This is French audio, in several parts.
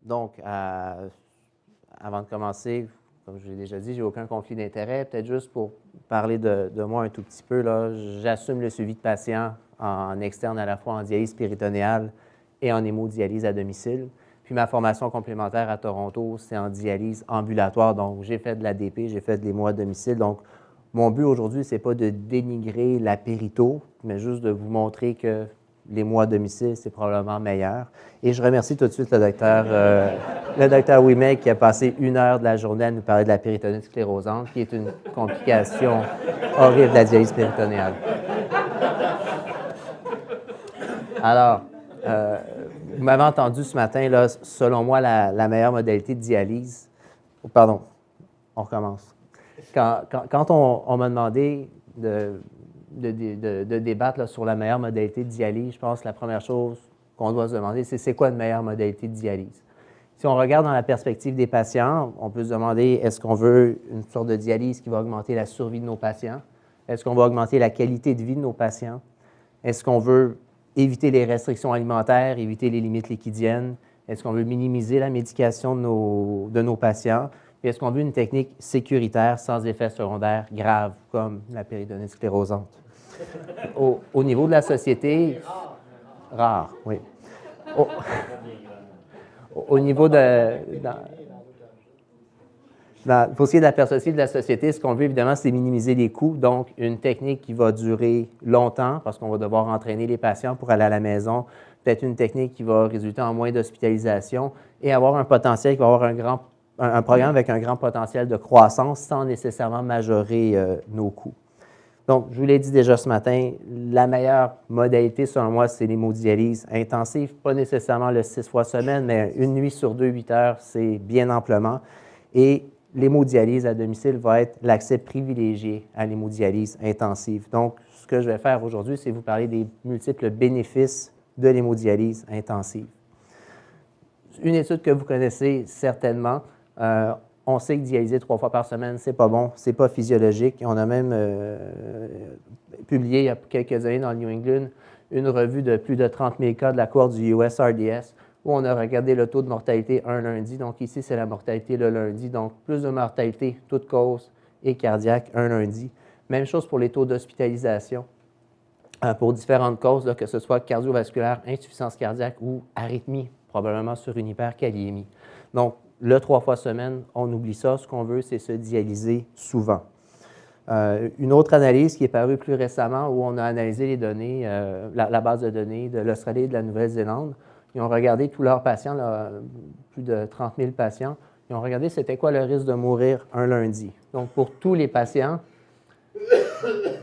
Donc, avant de commencer, comme je l'ai déjà dit, j'ai aucun conflit d'intérêt. Peut-être juste pour parler de moi un tout petit peu, là, j'assume le suivi de patients en externe à la fois en dialyse péritonéale et en hémodialyse à domicile. Puis ma formation complémentaire à Toronto, c'est en dialyse ambulatoire. Donc, j'ai fait de l'ADP, j'ai fait de l'hémo à domicile. Donc, mon but aujourd'hui, ce n'est pas de dénigrer la périto, mais juste de vous montrer que l'hémo à domicile, c'est probablement meilleur. Et je remercie tout de suite le docteur Ouimet qui a passé 1 heure de la journée à nous parler de la péritonite sclérosante, qui est une complication horrible de la dialyse péritonéale. Alors, vous m'avez entendu ce matin, là, selon moi, la meilleure modalité de dialyse. Oh, pardon, on recommence. Quand on m'a demandé de débattre là, sur la meilleure modalité de dialyse, je pense que la première chose qu'on doit se demander, c'est quoi une meilleure modalité de dialyse? Si on regarde dans la perspective des patients, on peut se demander, est-ce qu'on veut une sorte de dialyse qui va augmenter la survie de nos patients? Est-ce qu'on va augmenter la qualité de vie de nos patients? Est-ce qu'on veut éviter les restrictions alimentaires, éviter les limites liquidiennes? Est-ce qu'on veut minimiser la médication de nos patients? Puis est-ce qu'on veut une technique sécuritaire sans effets secondaires graves, comme la péritonite sclérosante? Au niveau de la société, rare, oui. Au niveau pour ce qui est de la perspective de la société, ce qu'on veut évidemment, c'est minimiser les coûts. Donc, une technique qui va durer longtemps parce qu'on va devoir entraîner les patients pour aller à la maison. Peut-être une technique qui va résulter en moins d'hospitalisation et avoir un potentiel qui va avoir un programme avec un grand potentiel de croissance sans nécessairement majorer nos coûts. Donc, je vous l'ai dit déjà ce matin, la meilleure modalité, selon moi, c'est l'hémodialyse intensive. Pas nécessairement le 6 fois semaine, mais une nuit sur 2, 8 heures, c'est bien amplement. Et l'hémodialyse à domicile va être l'accès privilégié à l'hémodialyse intensive. Donc, ce que je vais faire aujourd'hui, c'est vous parler des multiples bénéfices de l'hémodialyse intensive. Une étude que vous connaissez certainement, on sait que dialyser 3 fois par semaine, c'est pas bon, c'est pas physiologique. On a même publié il y a quelques années dans le New England une revue de plus de 30 000 cas de la cohorte du USRDS où on a regardé le taux de mortalité un lundi. Donc ici, c'est la mortalité le lundi. Donc plus de mortalité, toute cause et cardiaque un lundi. Même chose pour les taux d'hospitalisation pour différentes causes, là, que ce soit cardiovasculaire, insuffisance cardiaque ou arythmie, probablement sur une hyperkaliémie. Donc, le 3 fois semaine, on oublie ça. Ce qu'on veut, c'est se dialyser souvent. Une autre analyse qui est parue plus récemment où on a analysé les données, la base de données de l'Australie et de la Nouvelle-Zélande. Ils ont regardé tous leurs patients, là, plus de 30 000 patients. Ils ont regardé c'était quoi le risque de mourir un lundi. Donc, pour tous les patients,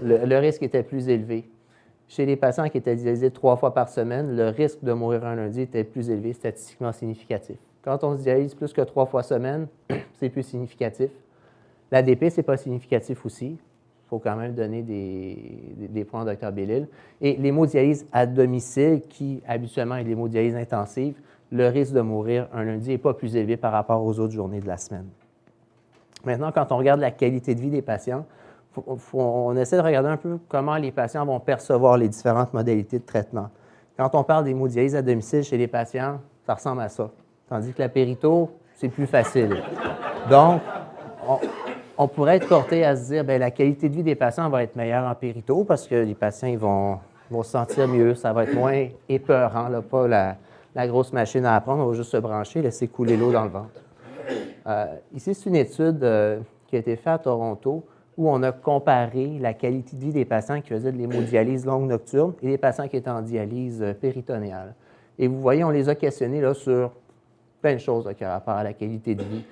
le risque était plus élevé. Chez les patients qui étaient dialysés 3 fois par semaine, le risque de mourir un lundi était plus élevé, statistiquement significatif. Quand on se dialyse plus que 3 fois semaine, c'est plus significatif. L'ADP, ce n'est pas significatif aussi. Il faut quand même donner des points au Dr Bellil. Et l'hémodialyse à domicile, qui habituellement est l'hémodialyse intensive, le risque de mourir un lundi n'est pas plus élevé par rapport aux autres journées de la semaine. Maintenant, quand on regarde la qualité de vie des patients, on essaie de regarder un peu comment les patients vont percevoir les différentes modalités de traitement. Quand on parle d'hémodialyse à domicile chez les patients, ça ressemble à ça. Tandis que la périto, c'est plus facile. Donc, on pourrait être porté à se dire, bien, la qualité de vie des patients va être meilleure en périto parce que les patients ils vont se sentir mieux, ça va être moins épeurant, là, pas la grosse machine à apprendre, on va juste se brancher, laisser couler l'eau dans le ventre. Ici, c'est une étude qui a été faite à Toronto où on a comparé la qualité de vie des patients qui faisaient de l'hémodialyse longue nocturne et des patients qui étaient en dialyse péritonéale. Et vous voyez, on les a questionnés là, sur plein de choses là, qui ont rapport à la qualité de vie,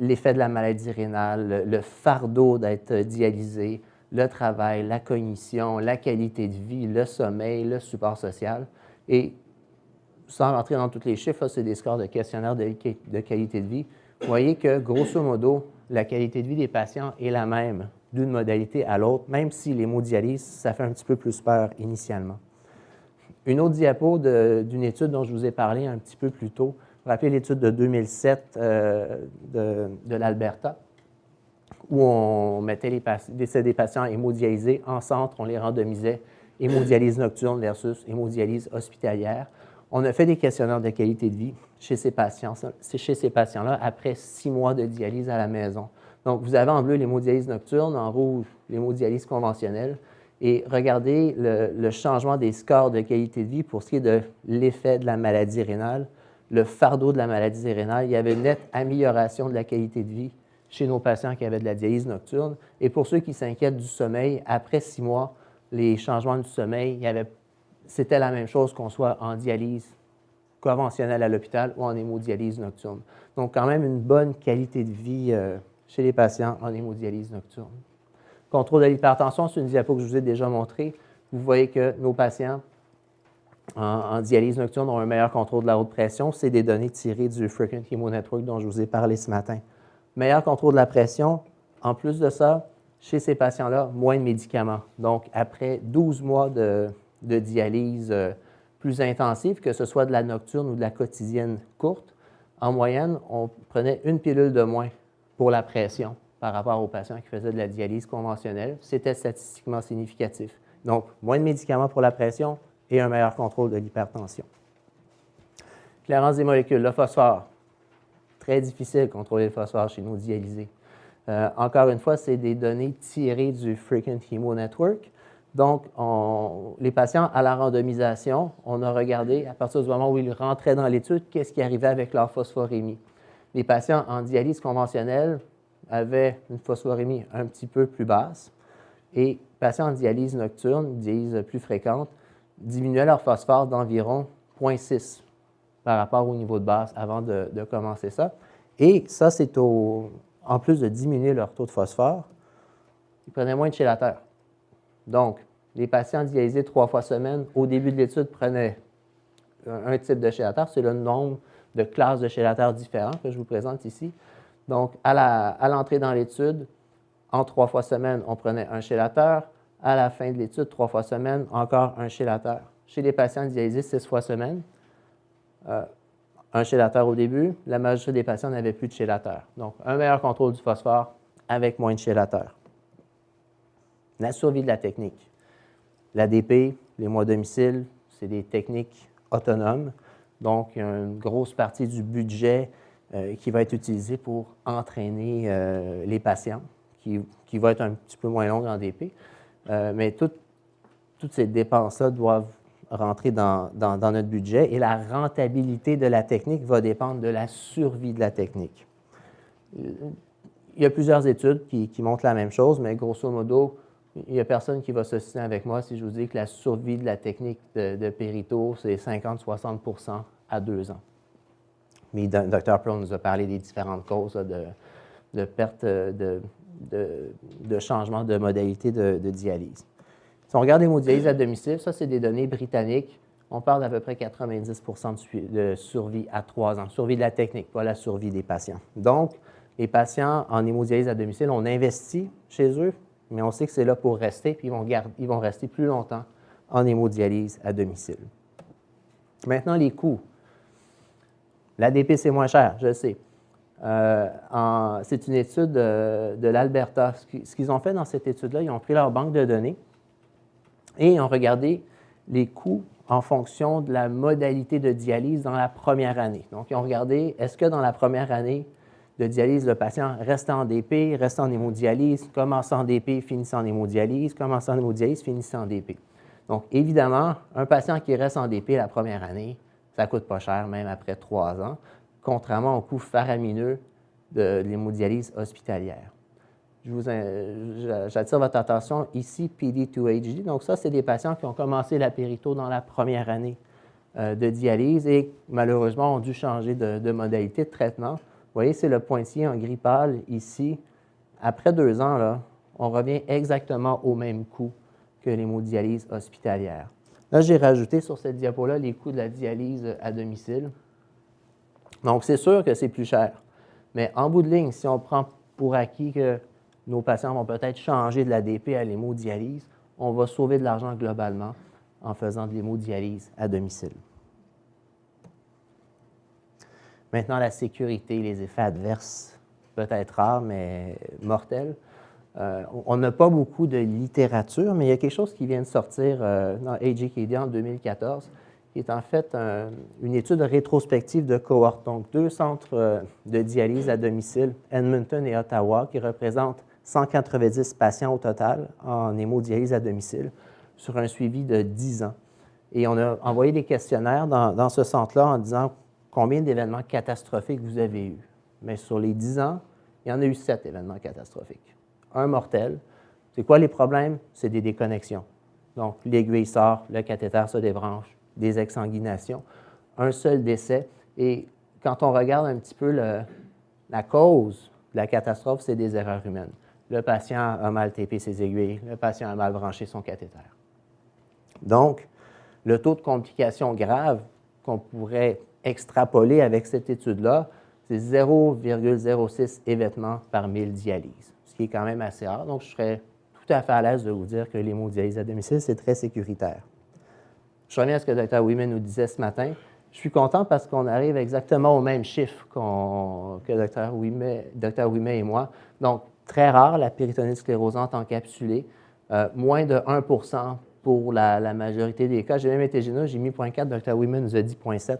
l'effet de la maladie rénale, le fardeau d'être dialysé, le travail, la cognition, la qualité de vie, le sommeil, le support social. Et sans rentrer dans tous les chiffres, c'est des scores de questionnaire de qualité de vie. Vous voyez que, grosso modo, la qualité de vie des patients est la même d'une modalité à l'autre, même si l'hémodialyse, ça fait un petit peu plus peur initialement. Une autre diapo d'une étude dont je vous ai parlé un petit peu plus tôt. Vous vous rappelez l'étude de 2007 de l'Alberta, où on mettait des patients hémodialysés en centre, on les randomisait hémodialyse nocturne versus hémodialyse hospitalière. On a fait des questionnaires de qualité de vie chez ces patients-là après 6 mois de dialyse à la maison. Donc, vous avez en bleu l'hémodialyse nocturne, en rouge l'hémodialyse conventionnelle. Et regardez le changement des scores de qualité de vie pour ce qui est de l'effet de la maladie rénale, le fardeau de la maladie rénale. Il y avait une nette amélioration de la qualité de vie chez nos patients qui avaient de la dialyse nocturne. Et pour ceux qui s'inquiètent du sommeil, après 6 mois, les changements du sommeil, c'était la même chose qu'on soit en dialyse conventionnelle à l'hôpital ou en hémodialyse nocturne. Donc, quand même une bonne qualité de vie chez les patients en hémodialyse nocturne. Contrôle de l'hypertension, c'est une diapo que je vous ai déjà montrée. Vous voyez que nos patients en dialyse nocturne ont un meilleur contrôle de la haute pression. C'est des données tirées du Frequent Hemo Network dont je vous ai parlé ce matin. Meilleur contrôle de la pression. En plus de ça, chez ces patients-là, moins de médicaments. Donc, après 12 mois de dialyse plus intensive, que ce soit de la nocturne ou de la quotidienne courte, en moyenne, on prenait une pilule de moins pour la pression par rapport aux patients qui faisaient de la dialyse conventionnelle. C'était statistiquement significatif. Donc, moins de médicaments pour la pression et un meilleur contrôle de l'hypertension. Clairance des molécules, le phosphore. Très difficile de contrôler le phosphore chez nos dialysés. Encore une fois, c'est des données tirées du Frequent Hemo Network. Donc, les patients à la randomisation, on a regardé à partir du moment où ils rentraient dans l'étude, qu'est-ce qui arrivait avec leur phosphorémie. Les patients en dialyse conventionnelle avaient une phosphorémie un petit peu plus basse et les patients en dialyse nocturne, dialyse plus fréquente, diminuaient leur phosphore d'environ 0,6 par rapport au niveau de base avant de commencer ça. Et ça, c'est en plus de diminuer leur taux de phosphore, ils prenaient moins de chélateurs. Donc, les patients dialysés 3 fois semaine, au début de l'étude, prenaient un type de chélateur. C'est le nombre de classes de chélateurs différents que je vous présente ici. Donc, à l'entrée dans l'étude, en 3 fois semaine, on prenait un chélateur. À la fin de l'étude, 3 fois semaine, encore un chélateur. Chez les patients dialysés 6 fois semaine, un chélateur au début, la majorité des patients n'avaient plus de chélateur. Donc, un meilleur contrôle du phosphore avec moins de chélateur. La survie de la technique. L'ADP, les mois domicile, c'est des techniques autonomes. Donc, il y a une grosse partie du budget qui va être utilisé pour entraîner les patients, qui va être un petit peu moins longue en DP. Mais toutes ces dépenses-là doivent rentrer dans notre budget et la rentabilité de la technique va dépendre de la survie de la technique. Il y a plusieurs études qui montrent la même chose, mais grosso modo, il n'y a personne qui va s'ostiner avec moi si je vous dis que la survie de la technique de Périto, c'est 50-60% à 2 ans. Mais Dr. Pearl nous a parlé des différentes causes de perte de changement de modalité de dialyse. Si on regarde l'hémodialyse à domicile, ça, c'est des données britanniques. On parle d'à peu près 90% de survie à 3 ans. Survie de la technique, pas la survie des patients. Donc, les patients en hémodialyse à domicile, on investit chez eux, mais on sait que c'est là pour rester, puis ils vont rester plus longtemps en hémodialyse à domicile. Maintenant, les coûts. L'ADP, c'est moins cher, je le sais. C'est une étude de l'Alberta. Ce qu'ils ont fait dans cette étude-là, ils ont pris leur banque de données et ils ont regardé les coûts en fonction de la modalité de dialyse dans la première année. Donc, ils ont regardé, est-ce que dans la première année de dialyse, le patient reste en DP, reste en hémodialyse, commence en DP, finit en hémodialyse, commence en hémodialyse, finit en DP. Donc, évidemment, un patient qui reste en DP la première année, ça ne coûte pas cher, même après 3 ans, contrairement au coût faramineux de l'hémodialyse hospitalière. J'attire votre attention ici, PD2HD. Donc, ça, c'est des patients qui ont commencé la périto dans la première année de dialyse et malheureusement ont dû changer de modalité de traitement. Vous voyez, c'est le pointillé en gris pâle ici. Après 2 ans, là, on revient exactement au même coût que l'hémodialyse hospitalière. Là, j'ai rajouté sur cette diapo-là les coûts de la dialyse à domicile. Donc, c'est sûr que c'est plus cher. Mais en bout de ligne, si on prend pour acquis que nos patients vont peut-être changer de l'ADP à l'hémodialyse, on va sauver de l'argent globalement en faisant de l'hémodialyse à domicile. Maintenant, la sécurité, les effets adverses, peut-être rares, mais mortels. On n'a pas beaucoup de littérature, mais il y a quelque chose qui vient de sortir dans AJKD en 2014, qui qui est en fait une étude rétrospective de cohorte, donc 2 centres de dialyse à domicile, Edmonton et Ottawa, qui représentent 190 patients au total en hémodialyse à domicile sur un suivi de 10 ans. Et on a envoyé des questionnaires dans ce centre-là en disant combien d'événements catastrophiques vous avez eus. Mais sur les 10 ans, il y en a eu 7 événements catastrophiques. Un mortel. C'est quoi les problèmes? C'est des déconnexions. Donc, l'aiguille sort, le cathéter se débranche, des exsanguinations, un seul décès. Et quand on regarde un petit peu la cause de la catastrophe, c'est des erreurs humaines. Le patient a mal tapé ses aiguilles, le patient a mal branché son cathéter. Donc, le taux de complications graves qu'on pourrait extrapoler avec cette étude-là, c'est 0,06 événements par 1000 dialyses, ce qui est quand même assez rare. Donc, je serais tout à fait à l'aise de vous dire que l'hémodialyse à domicile, c'est très sécuritaire. Je reviens à ce que Dr. Ouimet nous disait ce matin. Je suis content parce qu'on arrive exactement au même chiffre que Dr. Ouimet et moi. Donc, très rare, la péritonite sclérosante encapsulée, moins de 1 pour la majorité des cas. J'ai même été généreux, j'ai mis 0,4, Dr. Ouimet nous a dit 0,7.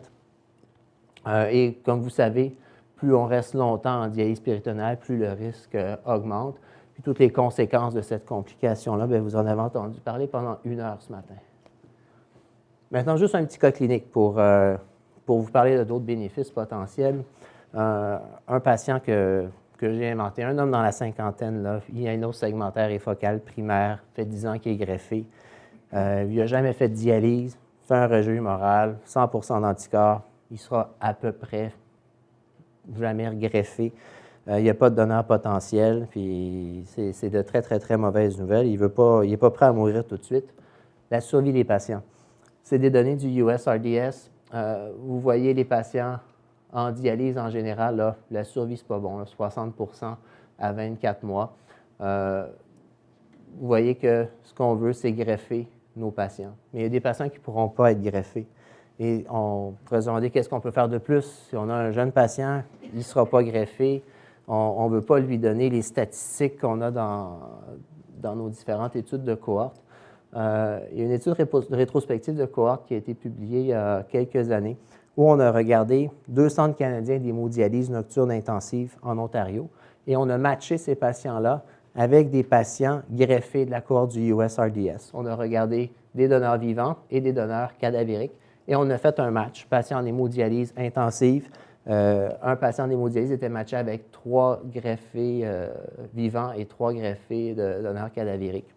Et comme vous savez, plus on reste longtemps en dialyse péritonéale, plus le risque augmente. Puis toutes les conséquences de cette complication-là, vous en avez entendu parler pendant 1 heure ce matin. Maintenant, juste un petit cas clinique pour vous parler de d'autres bénéfices potentiels. Un patient que j'ai inventé, un homme dans la cinquantaine, là, il a une os segmentaire et focale primaire, fait 10 ans qu'il est greffé. Il n'a jamais fait de dialyse, fait un rejet humoral, 100 d'anticorps. Il sera à peu près jamais regreffé. Il n'y a pas de donneur potentiel, puis c'est de très, très, très mauvaises nouvelles. Il n'est pas prêt à mourir tout de suite. La survie des patients. C'est des données du USRDS. Vous voyez les patients en dialyse en général, là, la survie, ce n'est pas bon, là, 60 à 24 mois. Vous voyez que ce qu'on veut, c'est greffer nos patients. Mais il y a des patients qui ne pourront pas être greffés. Et on pourrait se demander qu'est-ce qu'on peut faire de plus. Si on a un jeune patient, il ne sera pas greffé. On ne veut pas lui donner les statistiques qu'on a dans nos différentes études de cohorte. Il y a une étude rétrospective de cohorte qui a été publiée il y a quelques années où on a regardé 2 centres canadiens d'hémodialyse nocturne intensive en Ontario et on a matché ces patients-là avec des patients greffés de la cohorte du USRDS. On a regardé des donneurs vivants et des donneurs cadavériques et on a fait un match, patient en hémodialyse intensive. Un patient en hémodialyse était matché avec 3 greffés vivants et 3 greffés de donneurs cadavériques.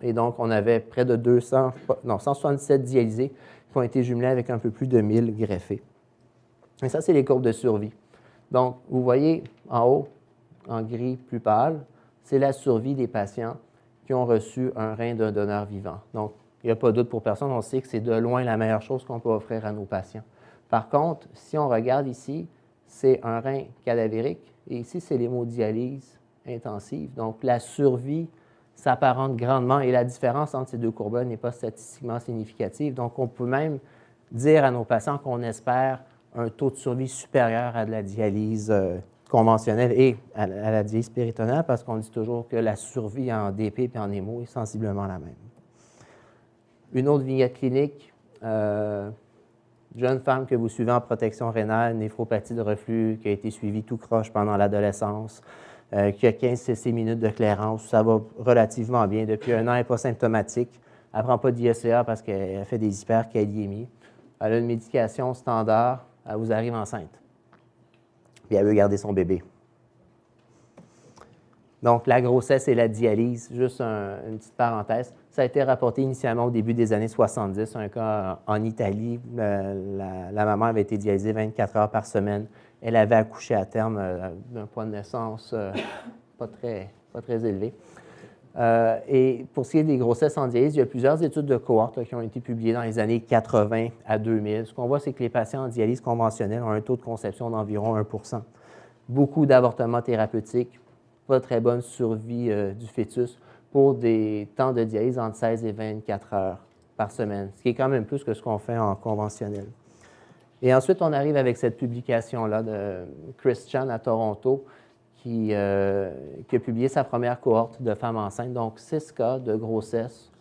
Et donc, on avait près de 177 dialysés qui ont été jumelés avec un peu plus de 1000 greffés. Et ça, c'est les courbes de survie. Donc, vous voyez en haut, en gris plus pâle, c'est la survie des patients qui ont reçu un rein d'un donneur vivant. Donc, il n'y a pas de doute pour personne, on sait que c'est de loin la meilleure chose qu'on peut offrir à nos patients. Par contre, si on regarde ici, c'est un rein cadavérique et ici, c'est l'hémodialyse intensive. Donc, la survie s'apparente grandement et la différence entre ces deux courbes n'est pas statistiquement significative. Donc, on peut même dire à nos patients qu'on espère un taux de survie supérieur à de la dialyse conventionnelle et à la dialyse péritonéale parce qu'on dit toujours que la survie en DP et en hémo est sensiblement la même. Une autre vignette clinique, jeune femme que vous suivez en protection rénale, néphropathie de reflux, qui a été suivie tout croche pendant l'adolescence, qui a 15 cc minutes de clairance, ça va relativement bien. Depuis 1 an, elle n'est pas symptomatique. Elle ne prend pas d'ISCA parce qu'elle fait des hyperkaliémies. Elle a une médication standard, elle vous arrive enceinte. Puis elle veut garder son bébé. Donc, la grossesse et la dialyse, juste une petite parenthèse, ça a été rapporté initialement au début des années 70, un cas en Italie. La maman avait été dialysée 24 heures par semaine. Elle avait accouché à terme d'un poids de naissance pas très élevé. Et pour ce qui est des grossesses en dialyse, il y a plusieurs études de cohorte qui ont été publiées dans les années 80 à 2000. Ce qu'on voit, c'est que les patients en dialyse conventionnelle ont un taux de conception d'environ 1 %. Beaucoup d'avortements thérapeutiques, pas très bonne survie du fœtus pour des temps de dialyse entre 16 et 24 heures par semaine, ce qui est quand même plus que ce qu'on fait en conventionnel. Et ensuite, on arrive avec cette publication-là de Chris Chan à Toronto qui a publié sa première cohorte de femmes enceintes, donc 6 cas de grossesse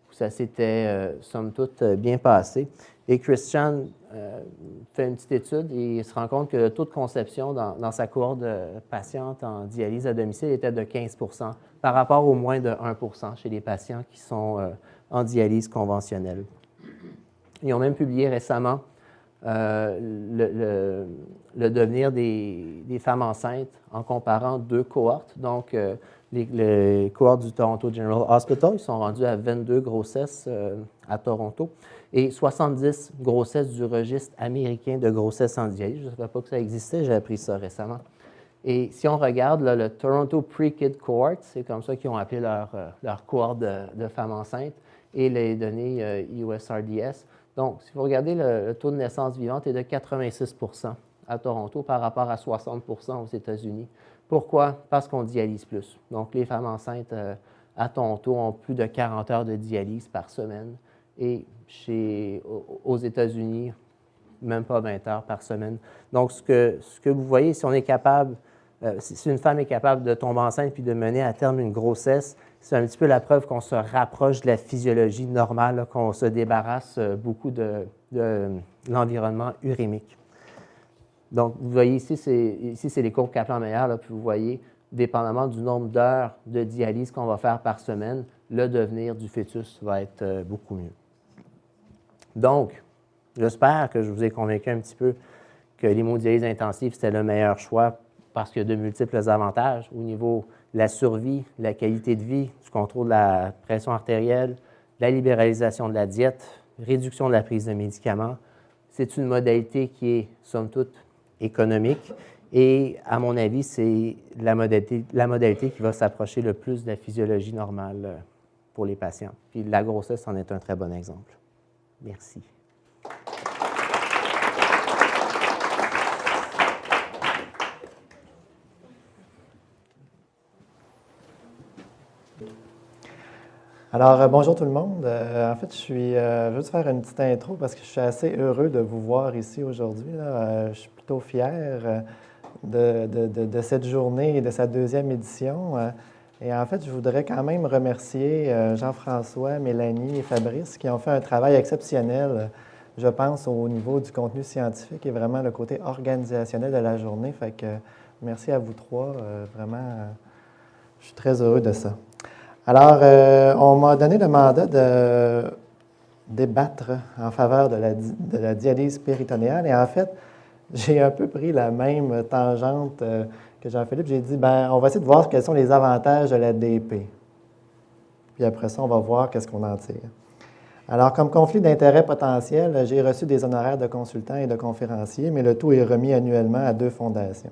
où ça s'était, somme toute, bien passé. Et Christian fait une petite étude et il se rend compte que le taux de conception dans sa cohorte de patientes en dialyse à domicile était de 15 par rapport au moins de 1 chez les patients qui sont en dialyse conventionnelle. Ils ont même publié récemment le devenir des femmes enceintes en comparant deux cohortes. Donc, les cohortes du Toronto General Hospital, ils sont rendus à 22 grossesses à Toronto et 70 grossesses du registre américain de grossesse en dialyse. Je ne savais pas que ça existait, j'ai appris ça récemment. Et si on regarde là, le Toronto Pre-Kid Cohort, c'est comme ça qu'ils ont appelé leur cohorte de femmes enceintes, et les données USRDS. Donc, si vous regardez, le taux de naissance vivante est de 86 à Toronto par rapport à 60 aux États-Unis. Pourquoi? Parce qu'on dialyse plus. Donc, les femmes enceintes à Toronto ont plus de 40 heures de dialyse par semaine et aux États-Unis, même pas 20 heures par semaine. Donc, ce que vous voyez, si on est capable, si une femme est capable de tomber enceinte puis de mener à terme une grossesse, c'est un petit peu la preuve qu'on se rapproche de la physiologie normale, qu'on se débarrasse beaucoup de l'environnement urémique. Donc, vous voyez ici, c'est les courbes Kaplan-Meier, puis vous voyez, dépendamment du nombre d'heures de dialyse qu'on va faire par semaine, le devenir du fœtus va être beaucoup mieux. Donc, j'espère que je vous ai convaincu un petit peu que l'hémodialyse intensive, c'était le meilleur choix parce qu'il y a de multiples avantages au niveau de la survie, de la qualité de vie, du contrôle de la pression artérielle, de la libéralisation de la diète, réduction de la prise de médicaments. C'est une modalité qui est, somme toute, économique et, à mon avis, c'est la modalité qui va s'approcher le plus de la physiologie normale pour les patients. Puis la grossesse en est un très bon exemple. Merci. Alors, bonjour tout le monde. En fait, je veux juste faire une petite intro parce que je suis assez heureux de vous voir ici aujourd'hui. Je suis plutôt fier de cette journée et de sa deuxième édition. Et en fait, je voudrais quand même remercier Jean-François, Mélanie et Fabrice qui ont fait un travail exceptionnel, je pense, au niveau du contenu scientifique et vraiment le côté organisationnel de la journée. Fait que merci à vous trois. Vraiment, je suis très heureux de ça. Alors, on m'a donné le mandat de débattre en faveur de la dialyse péritonéale. Et en fait, j'ai un peu pris la même tangente que Jean-Philippe. J'ai dit, on va essayer de voir quels sont les avantages de la DP. Puis après ça, on va voir qu'est-ce qu'on en tire. Alors, comme conflit d'intérêt potentiel, j'ai reçu des honoraires de consultant et de conférencier, mais le tout est remis annuellement à 2 fondations.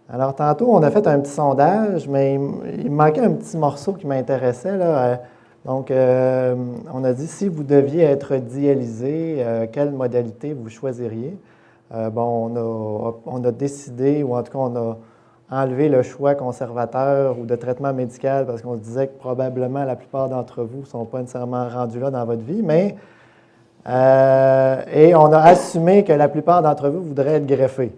Alors, tantôt, on a fait un petit sondage, mais il me manquait un petit morceau qui m'intéressait, là. Donc, on a dit, si vous deviez être dialysé, quelle modalité vous choisiriez? On a décidé, ou en tout cas, on a enlevé le choix conservateur ou de traitement médical parce qu'on se disait que probablement la plupart d'entre vous ne sont pas nécessairement rendus là dans votre vie, mais et on a assumé que la plupart d'entre vous voudraient être greffés,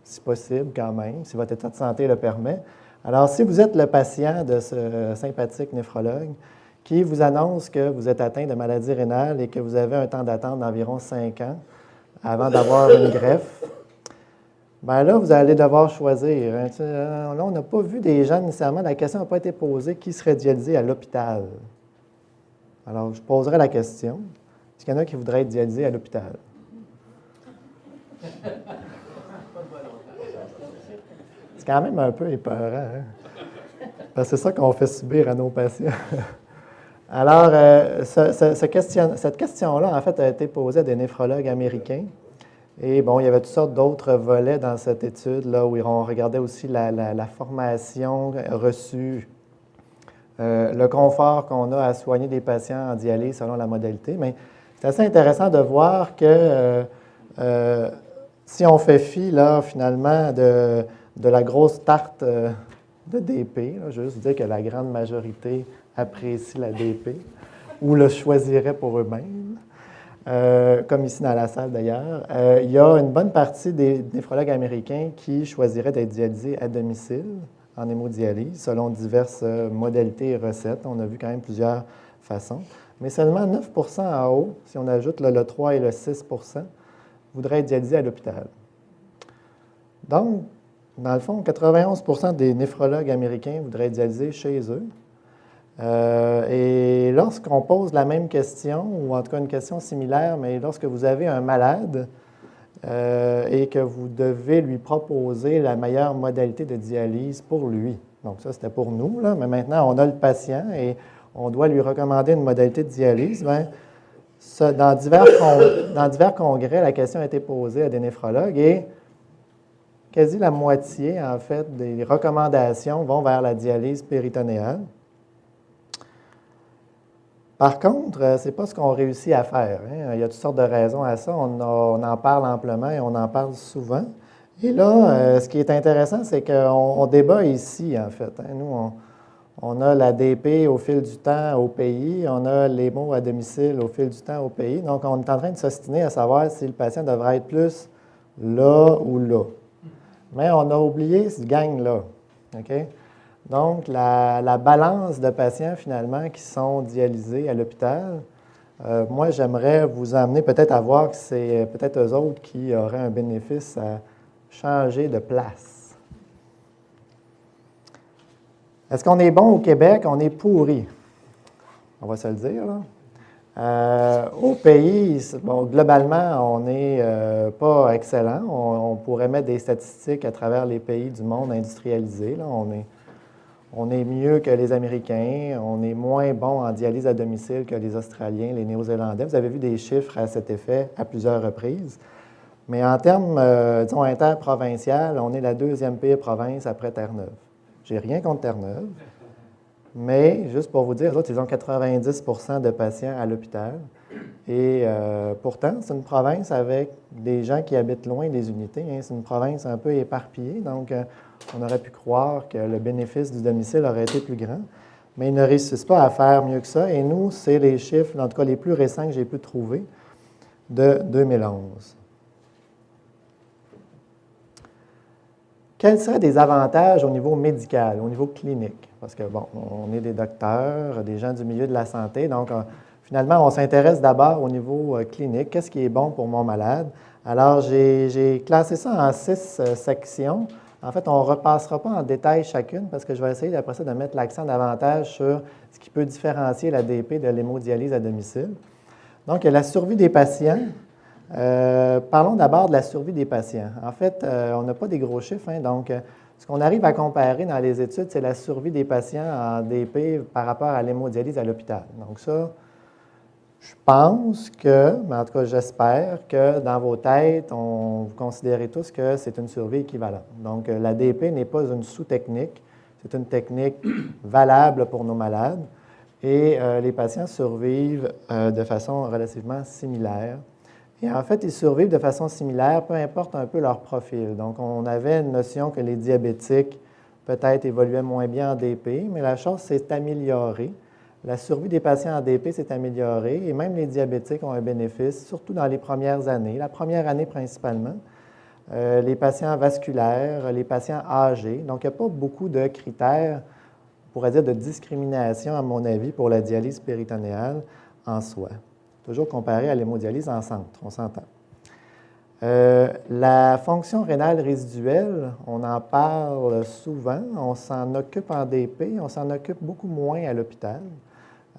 si possible quand même, si votre état de santé le permet. Alors, si vous êtes le patient de ce sympathique néphrologue qui vous annonce que vous êtes atteint de maladie rénale et que vous avez un temps d'attente d'environ 5 ans avant d'avoir une greffe, bien là, vous allez devoir choisir. Là, on n'a pas vu des gens nécessairement, la question n'a pas été posée, qui serait dialysé à l'hôpital? Alors, je poserai la question. Est-ce qu'il y en a qui voudraient être dialysés à l'hôpital? C'est quand même un peu épeurant, hein? Parce que c'est ça qu'on fait subir à nos patients. Alors, cette question-là, en fait, a été posée à des néphrologues américains. Et bon, il y avait toutes sortes d'autres volets dans cette étude, là, où on regardait aussi la formation reçue, le confort qu'on a à soigner des patients en dialyse selon la modalité. Mais c'est assez intéressant de voir que si on fait fi, là, finalement, de la grosse tarte de DP, là, je veux juste dire que la grande majorité apprécie la DP ou le choisirait pour eux-mêmes. Comme ici dans la salle d'ailleurs, il y a une bonne partie des néphrologues américains qui choisiraient d'être dialysés à domicile en hémodialyse selon diverses modalités et recettes. On a vu quand même plusieurs façons. mais seulement 9 en haut, si on ajoute le 3 et le 6 voudraient être dialysés à l'hôpital. Donc, dans le fond, 91 des néphrologues américains voudraient être dialysés chez eux. Et lorsqu'on pose la même question, ou en tout cas une question similaire, mais lorsque vous avez un malade et que vous devez lui proposer la meilleure modalité de dialyse pour lui, donc ça c'était pour nous, là, mais maintenant on a le patient et on doit lui recommander une modalité de dialyse, bien, dans divers congrès, la question a été posée à des néphrologues et quasi la moitié, en fait, des recommandations vont vers la dialyse péritonéale. Par contre, ce n'est pas ce qu'on réussit à faire. Hein. Il y a toutes sortes de raisons à ça. On en parle amplement et on en parle souvent. Et là, ce qui est intéressant, c'est qu'on débat ici, en fait. Hein. Nous, on a la DP au fil du temps au pays, on a l'hémo à domicile au fil du temps au pays. Donc, on est en train de s'ostiner à savoir si le patient devrait être plus là ou là. Mais on a oublié ce gang-là. Okay? Donc, la balance de patients, finalement, qui sont dialysés à l'hôpital, moi, j'aimerais vous amener peut-être à voir que c'est peut-être eux autres qui auraient un bénéfice à changer de place. Est-ce qu'on est bon au Québec? On est pourri. On va se le dire, là. Au pays, bon, globalement, on n'est pas excellent. On pourrait mettre des statistiques à travers les pays du monde industrialisé. Là. On est mieux que les Américains. On est moins bon en dialyse à domicile que les Australiens, les Néo-Zélandais. Vous avez vu des chiffres à cet effet à plusieurs reprises. Mais en termes, disons, interprovincial, on est la deuxième pire province après Terre-Neuve. J'ai rien contre Terre-Neuve. Mais, juste pour vous dire, les autres, ils ont 90 de patients à l'hôpital. Et pourtant, c'est une province avec des gens qui habitent loin des unités. Hein. C'est une province un peu éparpillée. Donc, on aurait pu croire que le bénéfice du domicile aurait été plus grand. Mais ils ne réussissent pas à faire mieux que ça. Et nous, c'est les chiffres, en tout cas les plus récents que j'ai pu trouver, de 2011. Quels seraient des avantages au niveau médical, au niveau clinique? Parce que, bon, on est des docteurs, des gens du milieu de la santé, donc finalement, on s'intéresse d'abord au niveau clinique. Qu'est-ce qui est bon pour mon malade? Alors, j'ai classé ça en 6 sections. En fait, on ne repassera pas en détail chacune parce que je vais essayer après ça de mettre l'accent davantage sur ce qui peut différencier la DP de l'hémodialyse à domicile. Donc, il y a la survie des patients. Parlons d'abord de la survie des patients. En fait, on n'a pas des gros chiffres, hein, donc ce qu'on arrive à comparer dans les études, c'est la survie des patients en DP par rapport à l'hémodialyse à l'hôpital. Donc ça, je pense que, mais en tout cas j'espère que dans vos têtes, vous considérez tous que c'est une survie équivalente. Donc la DP n'est pas une sous-technique, c'est une technique valable pour nos malades et les patients survivent de façon relativement similaire. Et en fait, ils survivent de façon similaire, peu importe un peu leur profil. Donc, on avait une notion que les diabétiques peut-être évoluaient moins bien en DP, mais la chose s'est améliorée. La survie des patients en DP s'est améliorée et même les diabétiques ont un bénéfice, surtout dans les premières années, la première année principalement. Les patients vasculaires, les patients âgés. Donc, il n'y a pas beaucoup de critères, on pourrait dire, de discrimination, à mon avis, pour la dialyse péritonéale en soi. Toujours comparé à l'hémodialyse en centre, on s'entend. La fonction rénale résiduelle, on en parle souvent, on s'en occupe en DP, on s'en occupe beaucoup moins à l'hôpital.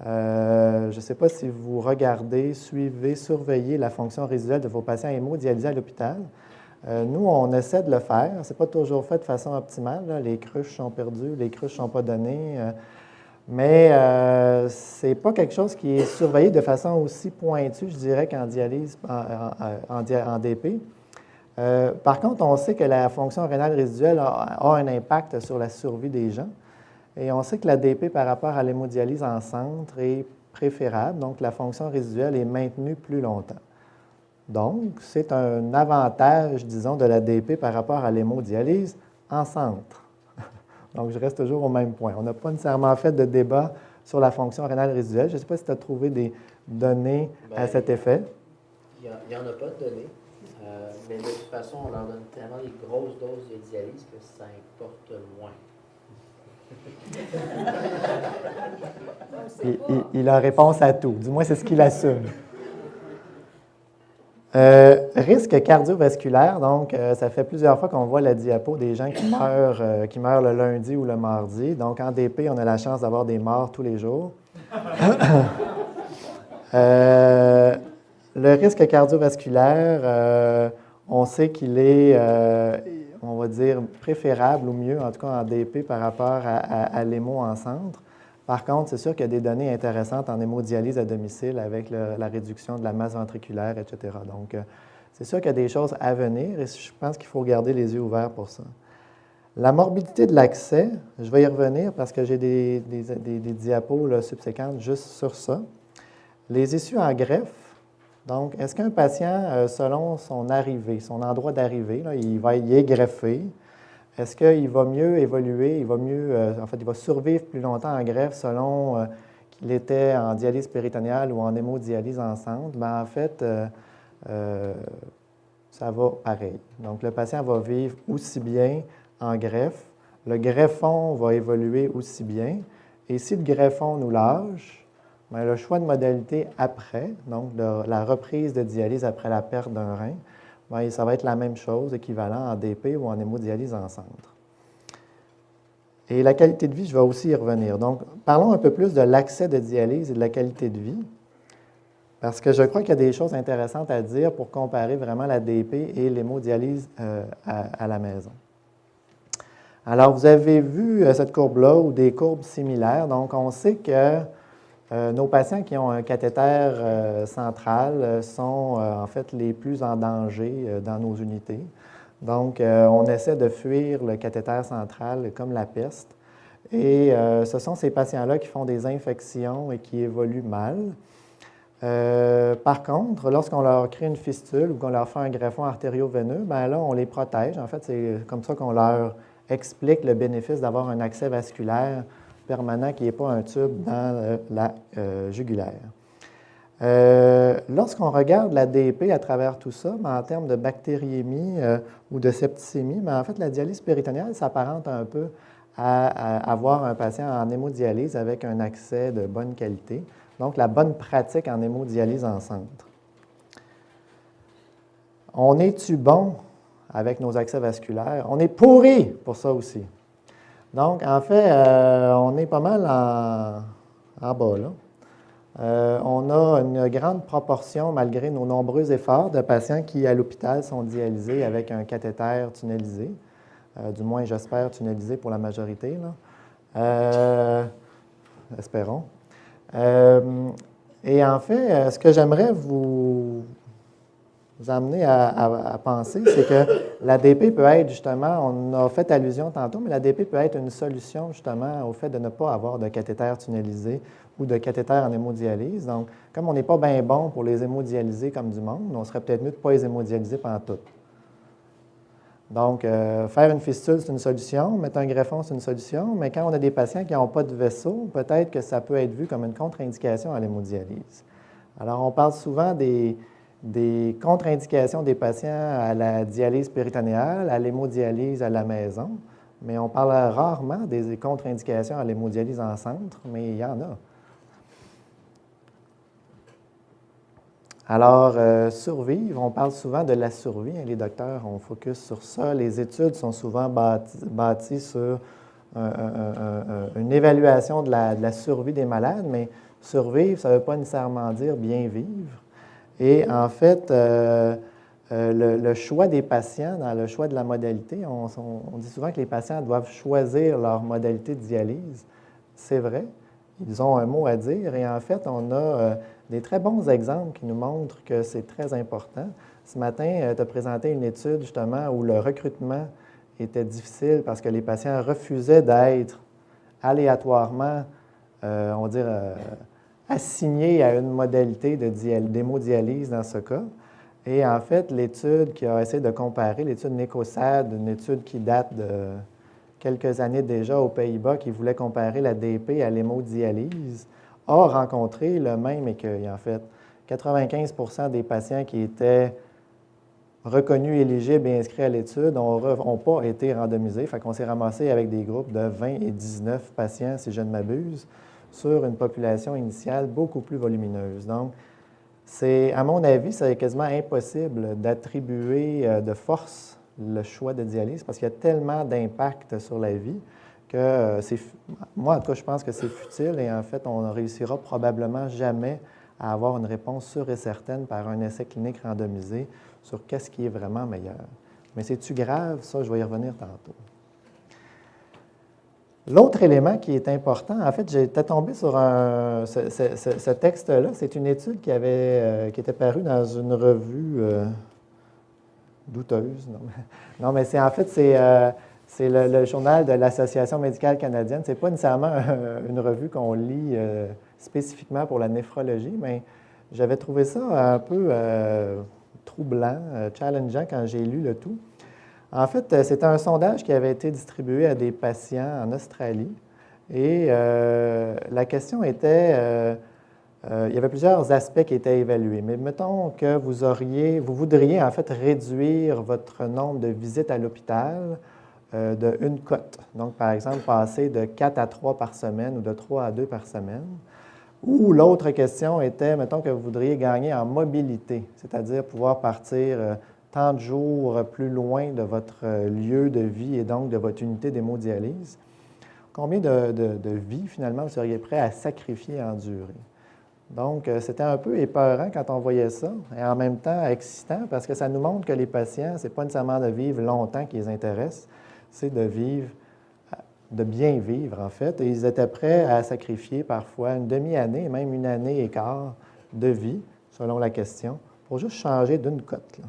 Je ne sais pas si vous regardez, suivez, surveillez la fonction résiduelle de vos patients hémodialysés à l'hôpital. Nous, on essaie de le faire. Ce n'est pas toujours fait de façon optimale. Là. Les cruches sont perdues, les cruches ne sont pas données. Mais ce n'est pas quelque chose qui est surveillé de façon aussi pointue, je dirais, qu'en dialyse, en DP. Par contre, on sait que la fonction rénale résiduelle a un impact sur la survie des gens. Et on sait que la DP par rapport à l'hémodialyse en centre est préférable. Donc, la fonction résiduelle est maintenue plus longtemps. Donc, c'est un avantage, disons, de la DP par rapport à l'hémodialyse en centre. Donc, je reste toujours au même point. On n'a pas nécessairement fait de débat sur la fonction rénale résiduelle. Je ne sais pas si tu as trouvé des données à cet effet. Il n'y en a pas de données, mais de toute façon, on leur donne tellement des grosses doses de dialyse que ça importe moins. Il a réponse à tout. Du moins, c'est ce qu'il assume. Risque cardiovasculaire, donc ça fait plusieurs fois qu'on voit la diapo des gens qui meurent le lundi ou le mardi. Donc en DP, on a la chance d'avoir des morts tous les jours. Le risque cardiovasculaire, on sait qu'il est, on va dire, préférable ou mieux, en tout cas en DP, par rapport à l'hémo en centre. Par contre, c'est sûr qu'il y a des données intéressantes en hémodialyse à domicile avec la réduction de la masse ventriculaire, etc. Donc, c'est sûr qu'il y a des choses à venir et je pense qu'il faut garder les yeux ouverts pour ça. La morbidité de l'accès, je vais y revenir parce que j'ai des diapos là, subséquentes juste sur ça. Les issues en greffe, donc, est-ce qu'un patient, selon son arrivée, son endroit d'arrivée, il est greffé? Est-ce qu'il va mieux évoluer, il va survivre plus longtemps en greffe selon qu'il était en dialyse péritonéale ou en hémodialyse en centre? Bien, en fait, ça va pareil. Donc, le patient va vivre aussi bien en greffe. Le greffon va évoluer aussi bien. Et si le greffon nous lâche, bien, le choix de modalité après, donc la reprise de dialyse après la perte d'un rein, bien, ça va être la même chose, équivalent en DP ou en hémodialyse en centre. Et la qualité de vie, je vais aussi y revenir. Donc, parlons un peu plus de l'accès de dialyse et de la qualité de vie, parce que je crois qu'il y a des choses intéressantes à dire pour comparer vraiment la DP et l'hémodialyse à la maison. Alors, vous avez vu cette courbe-là ou des courbes similaires. Donc, on sait que nos patients qui ont un cathéter central sont en fait les plus en danger dans nos unités. Donc, on essaie de fuir le cathéter central comme la peste. Et ce sont ces patients-là qui font des infections et qui évoluent mal. Par contre, lorsqu'on leur crée une fistule ou qu'on leur fait un greffon artério-veineux, bien là, on les protège. En fait, c'est comme ça qu'on leur explique le bénéfice d'avoir un accès vasculaire permanent qui n'est pas un tube dans la jugulaire. Lorsqu'on regarde la DP à travers tout ça, en termes de bactériémie ou de septicémie, en fait, la dialyse péritonéale s'apparente un peu à avoir un patient en hémodialyse avec un accès de bonne qualité. Donc, la bonne pratique en hémodialyse en centre. On est-tu bon avec nos accès vasculaires? On est pourri pour ça aussi. Donc, en fait, on est pas mal en bas, là. On a une grande proportion, malgré nos nombreux efforts, de patients qui, à l'hôpital, sont dialysés avec un cathéter tunnelisé. Du moins, j'espère, tunnelisé pour la majorité, là. Espérons. Et en fait, ce que j'aimerais vous amener à penser, c'est que l'ADP peut être justement, on a fait allusion tantôt, mais l'ADP peut être une solution justement au fait de ne pas avoir de cathéter tunnelisé ou de cathéter en hémodialyse. Donc, comme on n'est pas bien bon pour les hémodialyser comme du monde, on serait peut-être mieux de ne pas les hémodialyser pendant tout. Donc, faire une fistule, c'est une solution. Mettre un greffon, c'est une solution. Mais quand on a des patients qui n'ont pas de vaisseau, peut-être que ça peut être vu comme une contre-indication à l'hémodialyse. Alors, on parle souvent des contre-indications des patients à la dialyse péritonéale, à l'hémodialyse à la maison, mais on parle rarement des contre-indications à l'hémodialyse en centre, mais il y en a. Alors, survivre, on parle souvent de la survie. Les docteurs, on focus sur ça. Les études sont souvent bâties sur une évaluation de la survie des malades, mais survivre, ça ne veut pas nécessairement dire bien vivre. Et en fait, le choix des patients, dans le choix de la modalité, on dit souvent que les patients doivent choisir leur modalité de dialyse. C'est vrai, ils ont un mot à dire et en fait, on a des très bons exemples qui nous montrent que c'est très important. Ce matin, tu as présenté une étude justement où le recrutement était difficile parce que les patients refusaient d'être aléatoirement, on va dire, assignés à une modalité d'hémodialyse dans ce cas. Et en fait, l'étude qui a essayé de comparer, l'étude NECOSAD, une étude qui date de quelques années déjà aux Pays-Bas, qui voulait comparer la DP à l'hémodialyse, a rencontré le même écueil. En fait, 95 % des patients qui étaient reconnus éligibles et inscrits à l'étude n'ont pas été randomisés. Fait qu'on s'est ramassé avec des groupes de 20 et 19 patients, si je ne m'abuse, sur une population initiale beaucoup plus volumineuse. Donc, à mon avis, c'est quasiment impossible d'attribuer de force le choix de dialyse parce qu'il y a tellement d'impact sur la vie que moi, en tout cas, je pense que c'est futile et en fait, on ne réussira probablement jamais à avoir une réponse sûre et certaine par un essai clinique randomisé sur qu'est-ce qui est vraiment meilleur. Mais c'est-tu grave? Ça, je vais y revenir tantôt. L'autre élément qui est important, en fait, j'étais tombé sur ce texte-là. C'est une étude qui était parue dans une revue douteuse. Non, mais c'est le journal de l'Association médicale canadienne. Ce n'est pas nécessairement une revue qu'on lit spécifiquement pour la néphrologie, mais j'avais trouvé ça un peu troublant, challengeant quand j'ai lu le tout. En fait, c'était un sondage qui avait été distribué à des patients en Australie et la question était, il y avait plusieurs aspects qui étaient évalués, mais mettons que vous voudriez en fait réduire votre nombre de visites à l'hôpital de une cote. Donc, par exemple, passer de 4 à 3 par semaine ou de 3 à 2 par semaine. Ou l'autre question était, mettons que vous voudriez gagner en mobilité, c'est-à-dire pouvoir partir tant de jours plus loin de votre lieu de vie et donc de votre unité d'hémodialyse. Combien de vies, finalement, vous seriez prêt à sacrifier en durée? Donc, c'était un peu épeurant quand on voyait ça, et en même temps excitant, parce que ça nous montre que les patients, ce n'est pas nécessairement de vivre longtemps qui les intéresse, c'est de bien vivre, en fait. Et ils étaient prêts à sacrifier parfois une demi-année, même une année et quart de vie, selon la question, pour juste changer d'une cote, là.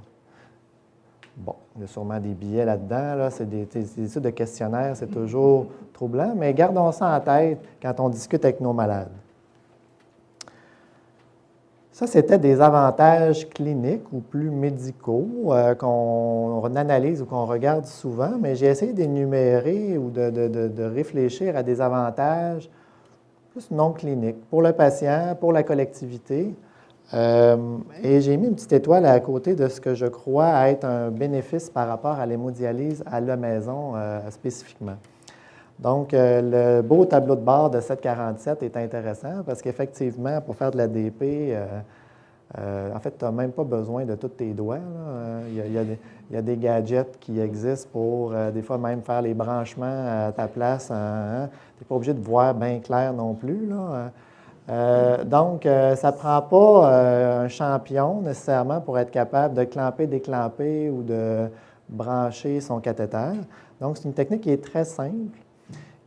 Bon, il y a sûrement des billets là-dedans, là. C'est des études de questionnaires, c'est toujours troublant, mais gardons ça en tête quand on discute avec nos malades. Ça, c'était des avantages cliniques ou plus médicaux qu'on analyse ou qu'on regarde souvent, mais j'ai essayé d'énumérer ou de réfléchir à des avantages plus non cliniques pour le patient, pour la collectivité. Et j'ai mis une petite étoile à côté de ce que je crois être un bénéfice par rapport à l'hémodialyse à la maison spécifiquement. Donc, le beau tableau de bord de 747 est intéressant parce qu'effectivement, pour faire de la DP, en fait, tu n'as même pas besoin de tous tes doigts, là. Il y a des gadgets qui existent pour, des fois, même faire les branchements à ta place. Tu n'es pas obligé de voir bien clair non plus, là. Donc, ça ne prend pas un champion nécessairement pour être capable de clamper, déclamper ou de brancher son cathéter. Donc, c'est une technique qui est très simple,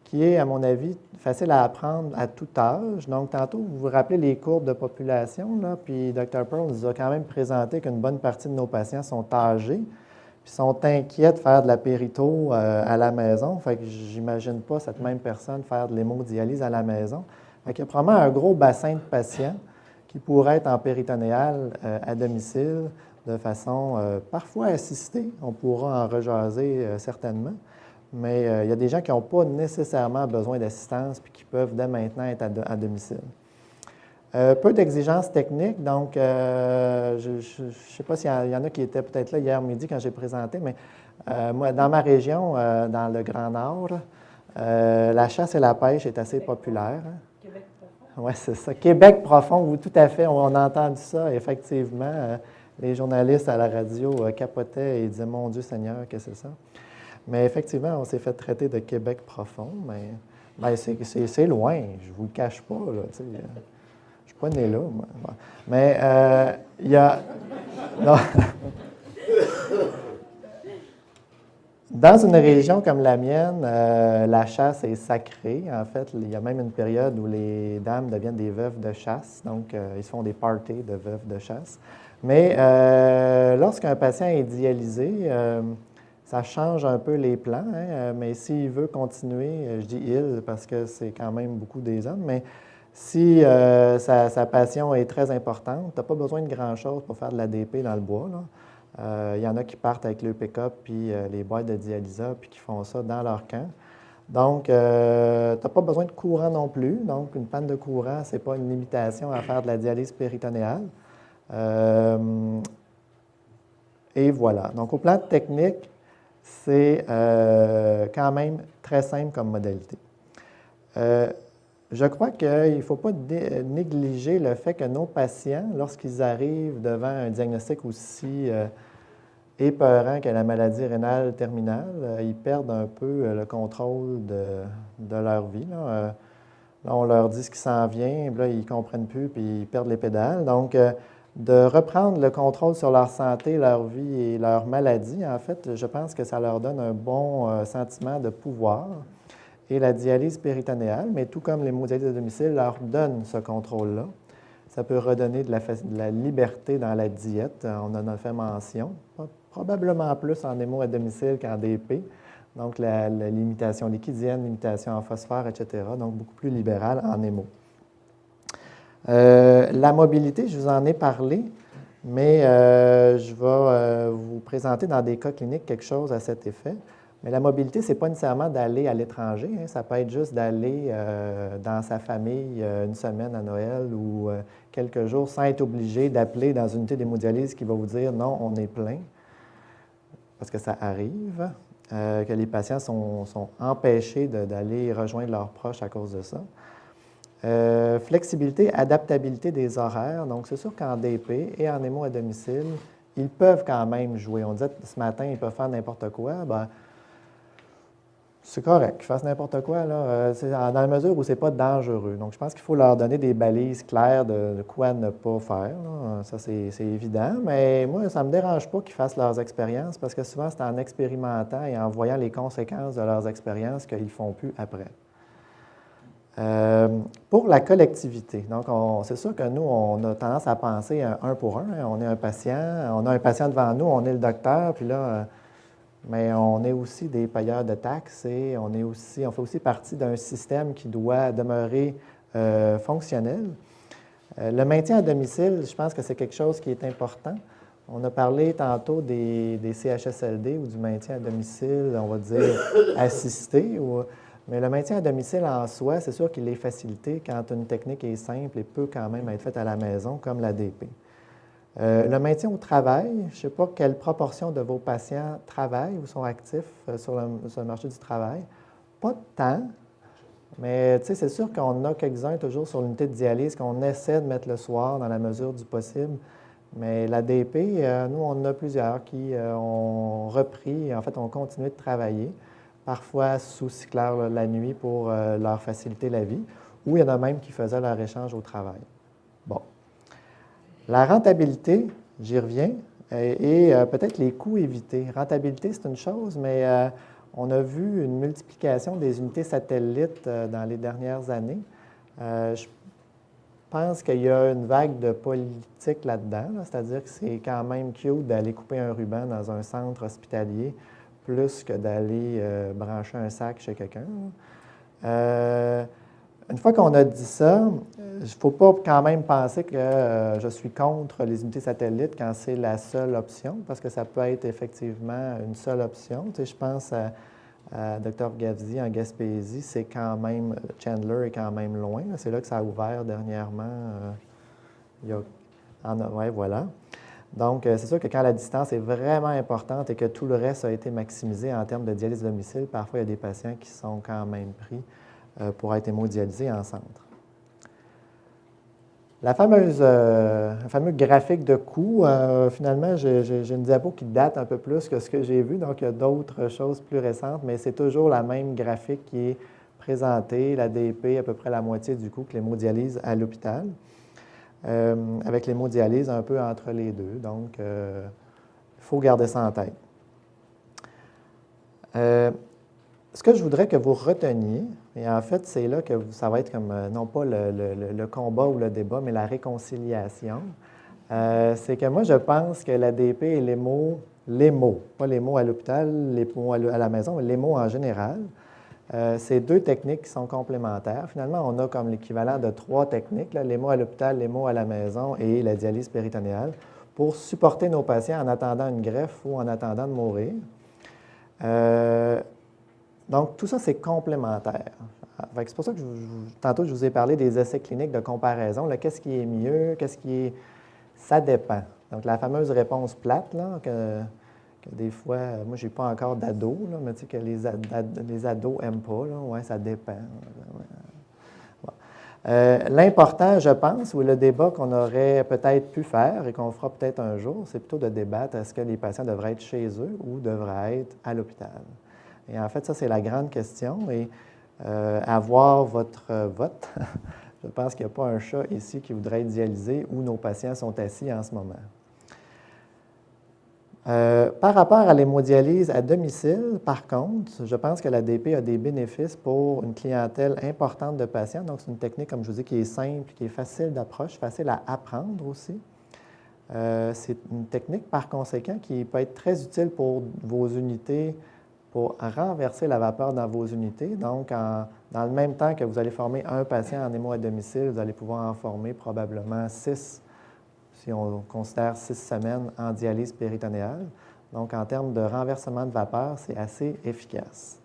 qui est, à mon avis, facile à apprendre à tout âge. Donc, tantôt, vous vous rappelez les courbes de population, là, puis Dr. Pearl nous a quand même présenté qu'une bonne partie de nos patients sont âgés, puis sont inquiets de faire de la périto à la maison. Fait que j'imagine pas cette même personne faire de l'hémodialyse à la maison. Fait qu'il y a probablement un gros bassin de patients qui pourraient être en péritonéal à domicile de façon parfois assistée. On pourra en rejaser certainement. Mais il y a des gens qui n'ont pas nécessairement besoin d'assistance puis qui peuvent dès maintenant être à domicile. Peu d'exigences techniques, donc je ne sais pas s'il y en a qui étaient peut-être là hier midi quand j'ai présenté, mais moi, dans ma région, dans le Grand Nord, la chasse et la pêche est assez populaire. Hein? Québec profond. Oui, c'est ça. Québec profond, oui, tout à fait. On a entendu ça, effectivement. Les journalistes à la radio capotaient et disaient « Mon Dieu Seigneur, qu'est-ce que c'est ça? » Mais effectivement, on s'est fait traiter de Québec profond, mais c'est loin, je ne vous le cache pas. Là, je ne suis pas né là, moi. Mais il y a... Non. Dans une région comme la mienne, la chasse est sacrée. En fait, il y a même une période où les dames deviennent des veuves de chasse, donc ils se font des parties de veuves de chasse. Mais lorsqu'un patient est dialysé, ça change un peu les plans, hein, mais s'il veut continuer, je dis « il » parce que c'est quand même beaucoup des hommes, mais si sa passion est très importante, tu n'as pas besoin de grand-chose pour faire de la DP dans le bois, là. Il y en a qui partent avec le pick-up puis les boîtes de dialysa puis qui font ça dans leur camp. Donc, tu n'as pas besoin de courant non plus. Donc, une panne de courant, ce n'est pas une limitation à faire de la dialyse péritonéale. Et voilà. Donc, au plan technique, c'est quand même très simple comme modalité. Je crois qu'il ne faut pas négliger le fait que nos patients, lorsqu'ils arrivent devant un diagnostic aussi épeurant que la maladie rénale terminale, ils perdent un peu le contrôle de leur vie. Là, on leur dit ce qui s'en vient, puis là, ils ne comprennent plus, puis ils perdent les pédales. Donc, de reprendre le contrôle sur leur santé, leur vie et leur maladie, en fait, je pense que ça leur donne un bon sentiment de pouvoir. Et la dialyse péritonéale, mais tout comme l'hémodialyse à domicile, leur donne ce contrôle-là. Ça peut redonner de la liberté dans la diète. On en a fait mention. Probablement plus en hémo à domicile qu'en DP. Donc, la limitation liquidienne, limitation en phosphore, etc. Donc, beaucoup plus libérale en hémo. La mobilité, je vous en ai parlé, mais je vais vous présenter dans des cas cliniques quelque chose à cet effet. Mais la mobilité, ce n'est pas nécessairement d'aller à l'étranger. Hein. Ça peut être juste d'aller dans sa famille une semaine à Noël ou quelques jours sans être obligé d'appeler dans une unité d'hémodialyse qui va vous dire « non, on est plein », parce que ça arrive, que les patients sont empêchés d'aller rejoindre leurs proches à cause de ça. Flexibilité, adaptabilité des horaires. Donc, c'est sûr qu'en DP et en hémo à domicile, ils peuvent quand même jouer. On disait ce matin, ils peuvent faire n'importe quoi. Bien, c'est correct qu'ils fassent n'importe quoi, là. C'est dans la mesure où ce n'est pas dangereux. Donc, je pense qu'il faut leur donner des balises claires de quoi ne pas faire. Là. Ça, c'est évident. Mais moi, ça ne me dérange pas qu'ils fassent leurs expériences parce que souvent, c'est en expérimentant et en voyant les conséquences de leurs expériences qu'ils ne font plus après. Pour la collectivité, donc c'est sûr que nous, on a tendance à penser un pour un. Hein. On est un patient, on a un patient devant nous, on est le docteur, puis là, mais on est aussi des payeurs de taxes et on fait aussi partie d'un système qui doit demeurer fonctionnel. Le maintien à domicile, je pense que c'est quelque chose qui est important. On a parlé tantôt des CHSLD ou du maintien à domicile, on va dire assisté. Mais le maintien à domicile en soi, c'est sûr qu'il est facilité quand une technique est simple et peut quand même être faite à la maison, comme la DP. Le maintien au travail, je ne sais pas quelle proportion de vos patients travaillent ou sont actifs sur le marché du travail. Pas de temps, mais c'est sûr qu'on a quelques-uns toujours sur l'unité de dialyse qu'on essaie de mettre le soir dans la mesure du possible. Mais la DP, nous, on en a plusieurs qui ont repris, en fait, ont continué de travailler, parfois sous cyclaire la nuit pour leur faciliter la vie, ou il y en a même qui faisaient leur échange au travail. Bon. La rentabilité, j'y reviens, et peut-être les coûts évités. Rentabilité, c'est une chose, mais on a vu une multiplication des unités satellites dans les dernières années. Je pense qu'il y a une vague de politique là-dedans, c'est-à-dire que c'est quand même cute d'aller couper un ruban dans un centre hospitalier plus que d'aller brancher un sac chez quelqu'un. Une fois qu'on a dit ça, il ne faut pas quand même penser que je suis contre les unités satellites quand c'est la seule option, parce que ça peut être effectivement une seule option. Tu sais, je pense à Dr Gavzy en Gaspésie, c'est quand même, Chandler est quand même loin. C'est là que ça a ouvert dernièrement. Ouais, voilà. Donc, c'est sûr que quand la distance est vraiment importante et que tout le reste a été maximisé en termes de dialyse à domicile, parfois il y a des patients qui sont quand même pris pour être hémodialysés en centre. Le fameux graphique de coût, finalement, j'ai une diapo qui date un peu plus que ce que j'ai vu, donc il y a d'autres choses plus récentes, mais c'est toujours la même graphique qui est présentée, la DP à peu près la moitié du coût que l'hémodialyse à l'hôpital, avec l'hémodialyse un peu entre les deux, donc il faut garder ça en tête. Ce que je voudrais que vous reteniez, et en fait, c'est là que ça va être comme, non pas le combat ou le débat, mais la réconciliation, c'est que moi, je pense que l'ADP et les mots, pas les mots à l'hôpital, les mots à la maison, mais les mots en général, c'est deux techniques qui sont complémentaires. Finalement, on a comme l'équivalent de 3 techniques, là, les mots à l'hôpital, les mots à la maison et la dialyse péritonéale, pour supporter nos patients en attendant une greffe ou en attendant de mourir. Donc, tout ça, c'est complémentaire. C'est pour ça que tantôt, je vous ai parlé des essais cliniques de comparaison. Qu'est-ce qui est mieux? Ça dépend. Donc, la fameuse réponse plate, là, que des fois, moi, je n'ai pas encore d'ado, là, mais tu sais que les ados n'aiment pas, là, ouais, ça dépend. L'important, je pense, ou le débat qu'on aurait peut-être pu faire et qu'on fera peut-être un jour, c'est plutôt de débattre est-ce que les patients devraient être chez eux ou devraient être à l'hôpital. Et en fait, ça, c'est la grande question. Et avoir votre vote, je pense qu'il n'y a pas un chat ici qui voudrait être dialysé où nos patients sont assis en ce moment. Par rapport à l'hémodialyse à domicile, par contre, je pense que la DP a des bénéfices pour une clientèle importante de patients. Donc, c'est une technique, comme je vous dis, qui est simple, qui est facile d'approche, facile à apprendre aussi. C'est une technique, par conséquent, qui peut être très utile pour vos unités, pour renverser la vapeur dans vos unités. Donc, dans le même temps que vous allez former un patient en hémo à domicile, vous allez pouvoir en former probablement 6, si on considère 6 semaines en dialyse péritonéale. Donc, en termes de renversement de vapeur, c'est assez efficace.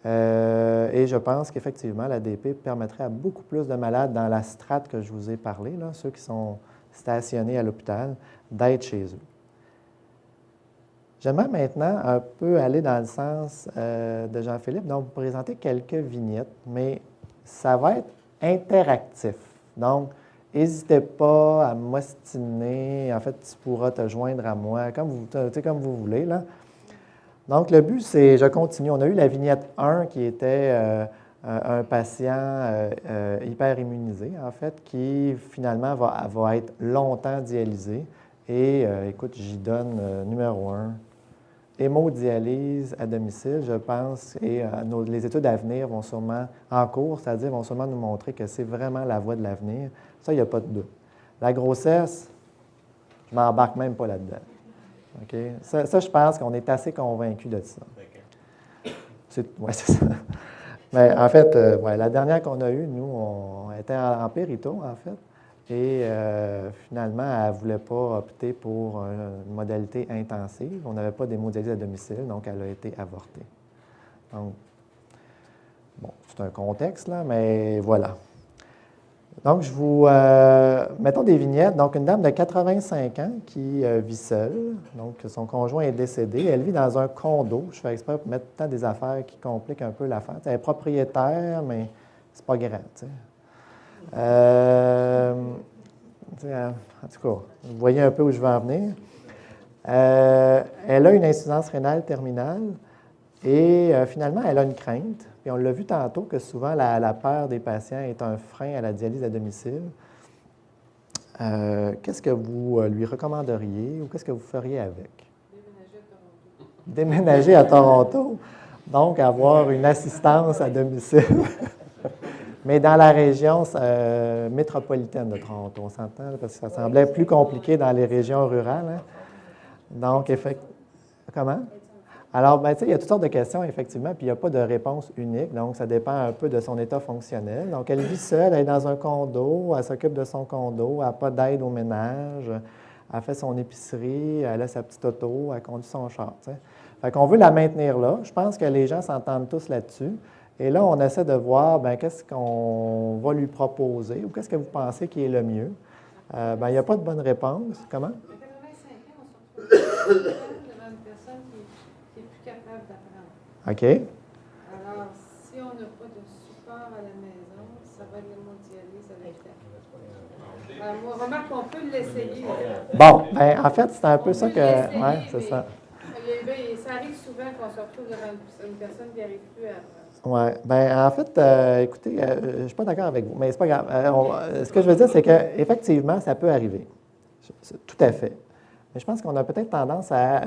Et je pense qu'effectivement, la DP permettrait à beaucoup plus de malades dans la strate que je vous ai parlé, là, ceux qui sont stationnés à l'hôpital, d'être chez eux. J'aimerais maintenant un peu aller dans le sens de Jean-Philippe, donc vous présenter quelques vignettes, mais ça va être interactif. Donc, n'hésitez pas à m'ostiner. En fait, tu pourras te joindre à moi, comme vous voulez, là. Donc, le but, c'est, je continue. On a eu la vignette 1 qui était un patient hyper immunisé, en fait, qui finalement va être longtemps dialysé. Et écoute, j'y donne numéro 1. Hémodialyse à domicile, je pense, et les études à venir vont sûrement, en cours, c'est-à-dire vont sûrement nous montrer que c'est vraiment la voie de l'avenir. Ça, il n'y a pas de doute. La grossesse, je ne m'embarque même pas là-dedans. Okay? Ça, je pense qu'on est assez convaincus de ça. Oui, c'est ça. Mais en fait, la dernière qu'on a eue, nous, on était en périto, en fait. Et finalement, elle ne voulait pas opter pour une modalité intensive. On n'avait pas d'hémodialyse à domicile, donc elle a été avortée. Donc, bon, c'est un contexte, là, mais voilà. Donc, je vous... mettons des vignettes. Donc, une dame de 85 ans qui vit seule. Donc, son conjoint est décédé. Elle vit dans un condo. Je fais exprès pour mettre tant des affaires qui compliquent un peu l'affaire. Elle est propriétaire, mais c'est pas grave, tu sais. En tout cas, vous voyez un peu où je veux en venir. Elle a une insuffisance rénale terminale et finalement, elle a une crainte. Puis on l'a vu tantôt que souvent, la peur des patients est un frein à la dialyse à domicile. Qu'est-ce que vous lui recommanderiez ou qu'est-ce que vous feriez avec? Déménager à Toronto. Déménager à Toronto. Donc, avoir une assistance à domicile. Mais dans la région métropolitaine de Toronto, on s'entend, parce que ça semblait plus compliqué dans les régions rurales. Hein? Donc, comment? Alors, ben, tu sais, il y a toutes sortes de questions, effectivement, puis il n'y a pas de réponse unique, donc ça dépend un peu de son état fonctionnel. Donc, elle vit seule, elle est dans un condo, elle s'occupe de son condo, elle n'a pas d'aide au ménage, elle fait son épicerie, elle a sa petite auto, elle conduit son char, tu sais. Fait qu'on veut la maintenir là. Je pense que les gens s'entendent tous là-dessus. Et là, on essaie de voir, bien, qu'est-ce qu'on va lui proposer ou qu'est-ce que vous pensez qui est le mieux. Bien, il n'y a pas de bonne réponse. Comment? À 85 ans, on se retrouve devant une personne qui est plus capable d'apprendre. OK. Alors, si on n'a pas de support à la maison, ça va être l'hémodialyse avec elle. Moi, remarque qu'on peut l'essayer. Bon, bien, en fait, c'est un peu ça que... Oui, c'est ça. Ça arrive souvent qu'on se retrouve devant une personne qui n'arrive plus à apprendre. Oui. Bien, en fait, écoutez, je ne suis pas d'accord avec vous, mais ce n'est pas grave. Ce que je veux dire, c'est qu'effectivement, ça peut arriver. Tout à fait. Mais je pense qu'on a peut-être tendance à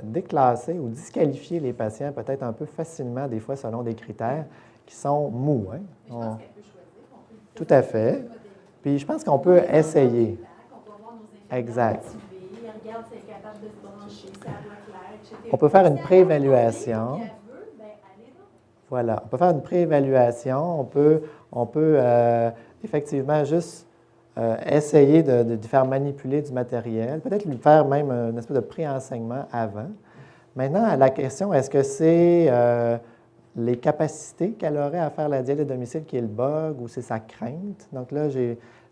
déclasser ou disqualifier les patients peut-être un peu facilement, des fois, selon des critères qui sont mous. Hein? Je pense qu'elle peut choisir. Tout à fait. Puis je pense qu'on peut essayer. On peut voir nos exact. Motivés, elle regarde si elle est capable de se brancher, si elle voit clair, etc. On peut faire une préévaluation. Voilà, on peut faire une préévaluation, on peut effectivement juste essayer de faire manipuler du matériel, peut-être lui faire même une espèce de préenseignement avant. Maintenant, la question, est-ce que c'est les capacités qu'elle aurait à faire la dialyse à domicile qui est le bug ou c'est sa crainte? Donc là,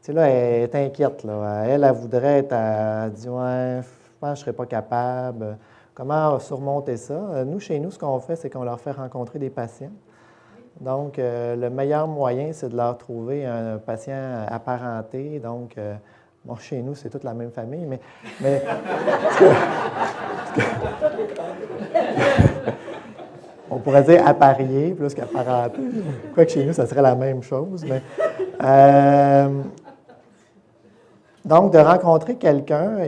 sais, là, elle est inquiète. Là. Elle voudrait être, elle dit, ouais, je pense que je ne serais pas capable. Comment surmonter ça? Nous, chez nous, ce qu'on fait, c'est qu'on leur fait rencontrer des patients. Donc, le meilleur moyen, c'est de leur trouver un patient apparenté. Donc, bon, chez nous, c'est toute la même famille, mais on pourrait dire apparié plus qu'apparenté. Quoique chez nous, ça serait la même chose. Mais, donc, de rencontrer quelqu'un,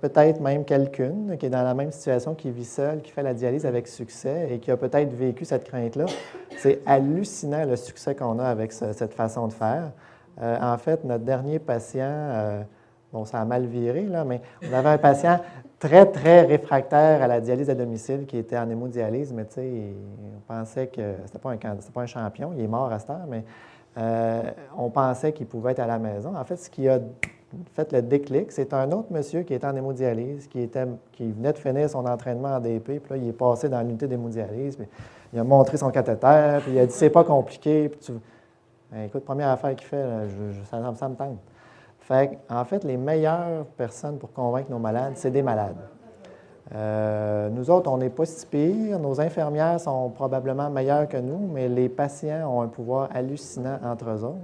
peut-être même quelqu'une, qui est dans la même situation, qui vit seule, qui fait la dialyse avec succès et qui a peut-être vécu cette crainte-là. C'est hallucinant le succès qu'on a avec cette façon de faire. En fait, notre dernier patient, bon, ça a mal viré, là, mais on avait un patient très, très réfractaire à la dialyse à domicile qui était en hémodialyse, mais tu sais, on pensait que c'était pas un champion, il est mort à cette heure, mais on pensait qu'il pouvait être à la maison. En fait, ce qui a fait le déclic, c'est un autre monsieur qui était en hémodialyse, qui venait de finir son entraînement en DP, puis là, il est passé dans l'unité d'hémodialyse, puis il a montré son cathéter, puis il a dit « c'est pas compliqué », puis ben, écoute, première affaire qu'il fait, là, ça me tente. En fait, les meilleures personnes pour convaincre nos malades, c'est des malades. Nous autres, on n'est pas si pire. Nos infirmières sont probablement meilleures que nous, mais les patients ont un pouvoir hallucinant entre eux autres,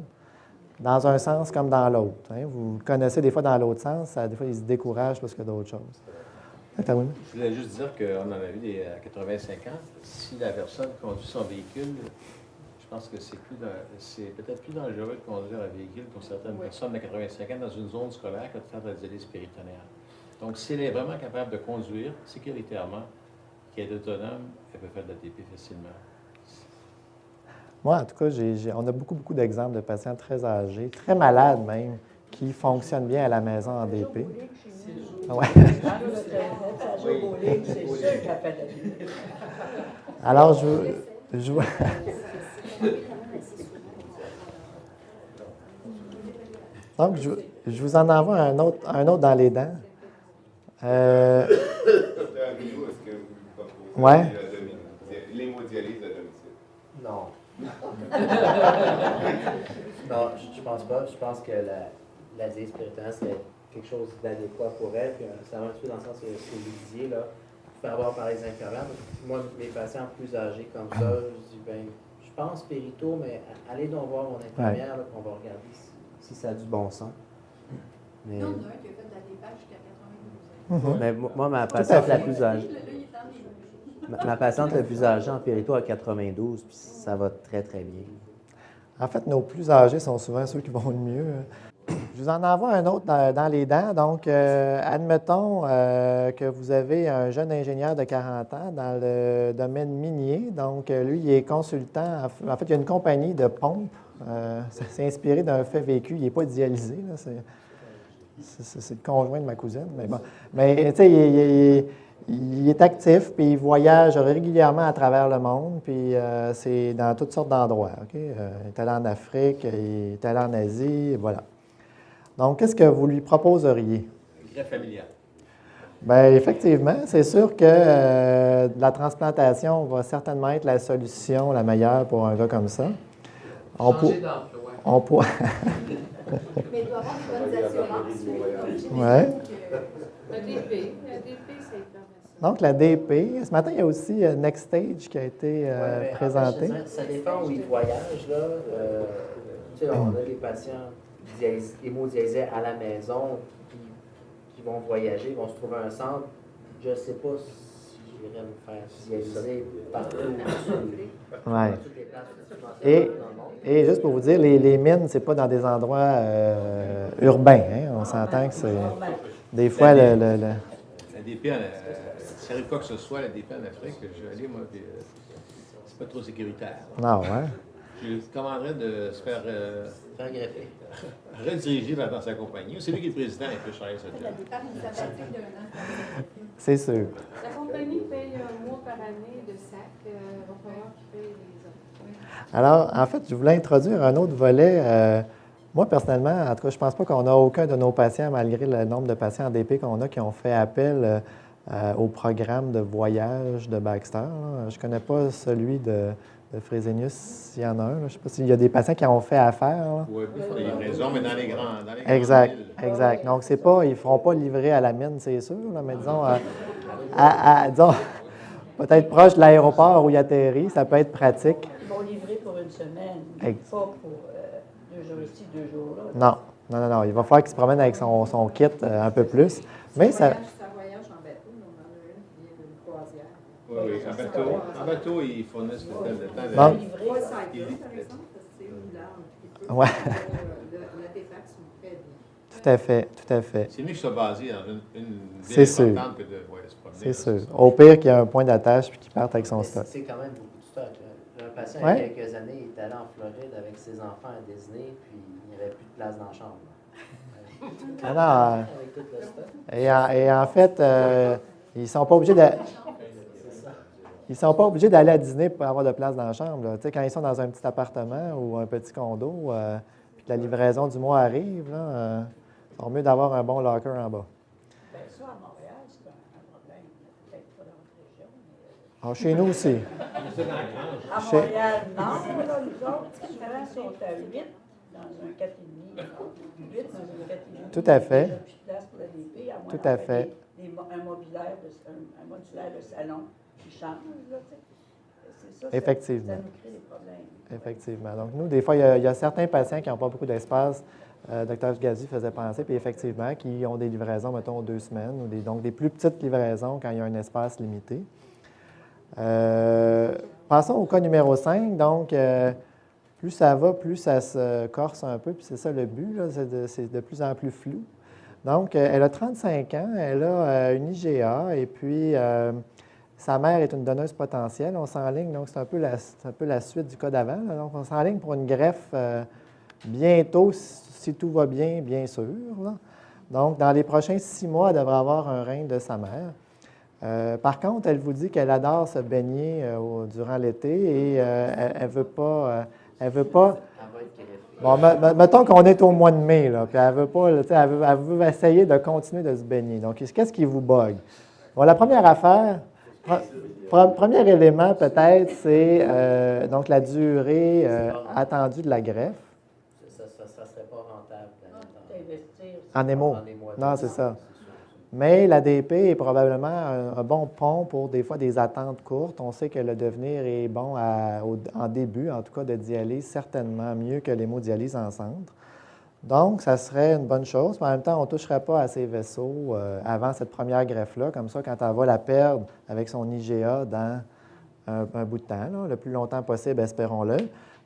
dans un sens comme dans l'autre. Hein. Vous le connaissez des fois dans l'autre sens, des fois, ils se découragent plus que d'autres choses. Je voulais juste dire qu'on en a vu des à 85 ans. Si la personne conduit son véhicule, je pense que c'est peut-être plus dangereux de conduire un véhicule pour certaines personnes de 85 ans dans une zone scolaire que de faire de la dialyse péritonéale. Donc, si elle est vraiment capable de conduire sécuritairement, qu'elle est autonome, elle peut faire de la DP facilement. Moi, en tout cas, on a beaucoup d'exemples de patients très âgés, très malades même, qui fonctionnent bien à la maison en DP. Ouais. Alors, donc, je vous en envoie un autre dans les dents. Ouais. L'hémodialyse à domicile. Non. Non, je pense pas. Je pense que la dialyse péritonéale, c'est quelque chose d'adéquat pour elle. Puis ça va un petit peu dans le sens que vous disiez, là. Vous pouvez avoir par les infirmières. Moi, mes patients plus âgés comme ça, je dis, ben, je pense périto, mais allez donc voir mon infirmière, là, qu'on va regarder si ça a du bon sens. Mais... Non, il y en a un qui a fait de la dépêche jusqu'à 92 ans. Mais moi, ma patiente la plus âgée. Ma patiente la plus âgée en périto a 92, puis ça va très, très bien. En fait, nos plus âgés sont souvent ceux qui vont le mieux. Je vous en envoie un autre dans les dents. Donc, admettons que vous avez un jeune ingénieur de 40 ans dans le domaine minier. Donc, lui, il est consultant. En fait, il y a une compagnie de pompes. C'est inspiré d'un fait vécu. Il n'est pas dialysé. Là. C'est le conjoint de ma cousine. Mais bon. Mais, tu sais, il est actif, puis il voyage régulièrement à travers le monde, puis c'est dans toutes sortes d'endroits. Okay? Il est allé en Afrique, il est allé en Asie, voilà. Donc, qu'est-ce que vous lui proposeriez? Greffe familiale. Bien, effectivement, c'est sûr que la transplantation va certainement être la solution la meilleure pour un gars comme ça. Changer d'emploi. Mais il doit avoir des bonnes assurances. Ouais. La DP, ça y permet ça. Donc, la DP. Ce matin, il y a aussi Next Stage qui a été présenté. En fait, ça dépend où ils voyagent. Là. Tu sais, on a des patients hémodialysés à la maison qui vont voyager, vont se trouver un centre. Je ne sais pas si j'irais me faire dialyser partout. Ouais. Toutes les places subventionnées dans le monde. Et juste pour vous dire, les mines, c'est pas dans des endroits urbains. Hein? On s'entend que c'est... Des fois, La DP, s'il arrive quoi que ce soit, la DP en Afrique, je vais aller, moi, puis c'est pas trop sécuritaire. Non, ouais. Je recommanderais de se faire greffer. rediriger dans sa compagnie. C'est lui qui est le président, il peut changer ce La job. départ sabbatique d'un an. C'est sûr. La compagnie paye un mois par année de sac. Il va falloir qu'il paye les autres. Alors, en fait, je voulais introduire un autre volet. Moi, personnellement, en tout cas, je ne pense pas qu'on a aucun de nos patients, malgré le nombre de patients en DP qu'on a, qui ont fait appel au programme de voyage de Baxter. Là. Je ne connais pas celui de Fresenius, s'il y en a un. Là. Je ne sais pas s'il y a des patients qui ont fait affaire. Là. Oui, ils font des livraisons, mais dans les grands Exact, villes. exact. Donc, ils ne feront pas livrer à la mine, c'est sûr, là, mais disons, disons, peut-être proche de l'aéroport où il atterrit, ça peut être pratique. Ils vont livrer pour une semaine, pas pour 2 jours ici, 2 jours là. Non. Il va falloir qu'il se promène avec son kit un peu plus. Mais ça... Ça voyage en bateau, on en a une qui est d'une croisière. Oui, en bateau, ils fournissent le temps de Bon. Livrer, Pas là. cyclone, par exemple, parce que c'est une larme qui peut Ouais. la défaxe très bien. Tout à fait. C'est mieux que ce soit basé dans une C'est ville sûr. importante que de se promener. C'est sûr. Au pire qu'il y ait un point d'attache puis qu'il parte avec son Mais stock. c'est quand même beaucoup de stock. J'ai un patient, Ouais. il y a quelques années, il est allé en Floride avec ses enfants à Disney, puis il n'y avait plus de place dans la chambre. Avec tout le stock. Et en fait, ils ne sont pas obligés de... Ils sont pas obligés d'aller à Disney pour avoir de place dans la chambre. Là. Tu sais, quand ils sont dans un petit appartement ou un petit condo, puis que la livraison du mois arrive, là, ils sont mieux d'avoir un bon locker en bas. Bien, ça, à Montréal, c'est un problème. Peut-être pas dans votre région, mais... Alors, chez nous aussi. À Montréal, non. Là, nous autres, souvent, sont à 8 dans un 4,5. 8 dans un 4,5. Tout à fait. Il n'y a plus de place pour la DP, à moins Tout d'en à faire fait. un modulaire de salon qui change, là, tu sais. C'est ça, Effectivement. ça nous crée des problèmes. Effectivement. Donc, nous, des fois, il y a certains patients qui n'ont pas beaucoup d'espace. Dr. Gazi faisait penser, puis effectivement, qui ont des livraisons, mettons, 2 semaines, ou donc des plus petites livraisons quand il y a un espace limité. Passons au cas numéro 5. Donc, plus ça va, plus ça se corse un peu, puis c'est ça le but, là, c'est de plus en plus flou. Donc, elle a 35 ans, elle a une IGA, et puis sa mère est une donneuse potentielle. On s'enligne, donc c'est un peu la suite du cas d'avant. Là. Donc, on s'enligne pour une greffe bientôt, si tout va bien, bien sûr. Là. Donc, dans les prochains 6 mois, elle devrait avoir un rein de sa mère. Par contre, elle vous dit qu'elle adore se baigner durant l'été et elle veut pas... Elle va être greffée. Bon, mettons qu'on est au mois de mai, là, puis elle veut pas, là, elle veut essayer de continuer de se baigner. Donc, qu'est-ce qui vous bug? Bon, la première affaire, premier élément peut-être, c'est donc la durée attendue de la greffe. Ça ne serait pas rentable D'investir. En émo. dans les mois Non, c'est ça. sûr. Mais la DP est probablement un bon pont pour des fois des attentes courtes. On sait que le devenir est bon en début, en tout cas, de dialyse, certainement mieux que l'hémodialyse en centre. Donc, ça serait une bonne chose. Mais en même temps, on ne toucherait pas à ces vaisseaux avant cette première greffe-là. Comme ça, quand elle va la perdre avec son IGA dans un bout de temps, là, le plus longtemps possible, espérons-le,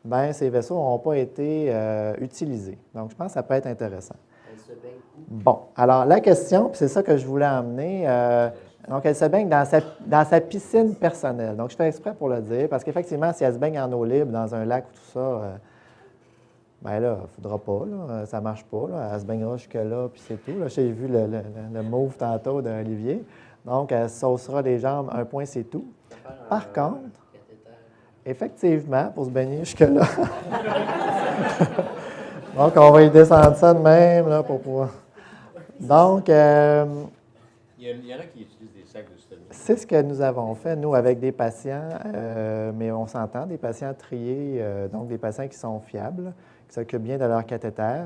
bien, ces vaisseaux n'ont pas été utilisés. Donc, je pense que ça peut être intéressant. Elle se baigne où? Bon, alors la question, puis c'est ça que je voulais emmener, donc elle se baigne dans sa piscine personnelle. Donc je fais exprès pour le dire, parce qu'effectivement, si elle se baigne en eau libre dans un lac ou tout ça, bien là, il ne faudra pas, là, ça ne marche pas. Là, elle se baignera jusque-là, puis c'est tout. Là, j'ai vu le mauve tantôt d'Olivier. Donc, elle se saucera les jambes, un point, c'est tout. Par contre, effectivement, pour se baigner jusque-là. Donc, on va y descendre ça de même là, pour pouvoir. Donc, Il y en a qui utilisent des sacs de stomie. c'est ce que nous avons fait, nous, avec des patients, mais on s'entend, des patients triés, donc des patients qui sont fiables, qui s'occupent bien de leur cathéter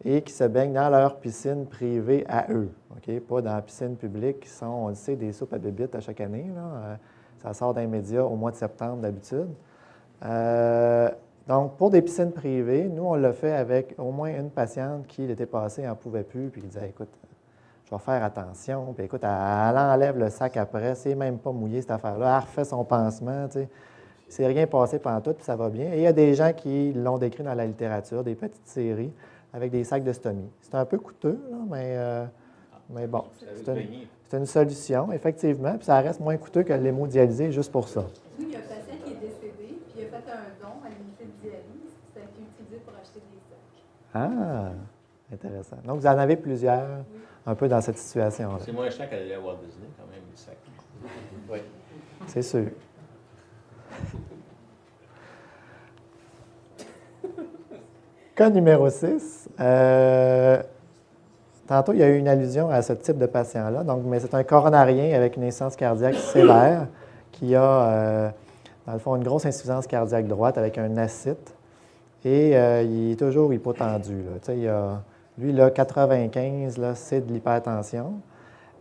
et qui se baignent dans leur piscine privée à eux, OK? Pas dans la piscine publique qui sont, on le sait, des soupes à bébites à chaque année. Là. Ça sort d'un média au mois de septembre d'habitude. Donc, pour des piscines privées, nous, on l'a fait avec au moins une patiente qui, l'été passé, n'en pouvait plus, puis qui disait, écoute, je vais faire attention. Puis écoute, elle enlève le sac après, c'est même pas mouillé cette affaire-là. Elle refait son pansement, tu sais. C'est rien passé pendant tout, puis ça va bien. Et il y a des gens qui l'ont décrit dans la littérature, des petites séries avec des sacs de stomie. C'est un peu coûteux, là, mais bon, c'est une solution, effectivement, puis ça reste moins coûteux que l'hémodialysé juste pour ça. Nous, il y a un patient qui est décédé, puis il a fait un don à l'unité de dialyse, ça a été utilisé pour acheter des sacs. Ah, intéressant. Donc, vous en avez plusieurs un peu dans cette situation-là. C'est moins cher qu'aller à Walt Disney, quand même, les sacs. Oui. C'est sûr. Cas numéro 6. Tantôt, il y a eu une allusion à ce type de patient-là, mais c'est un coronarien avec une insuffisance cardiaque sévère qui a dans le fond, une grosse insuffisance cardiaque droite avec un ascite. Et il est toujours hypotendu. Là. Tu sais, lui, là, 95, là, c'est de l'hypertension.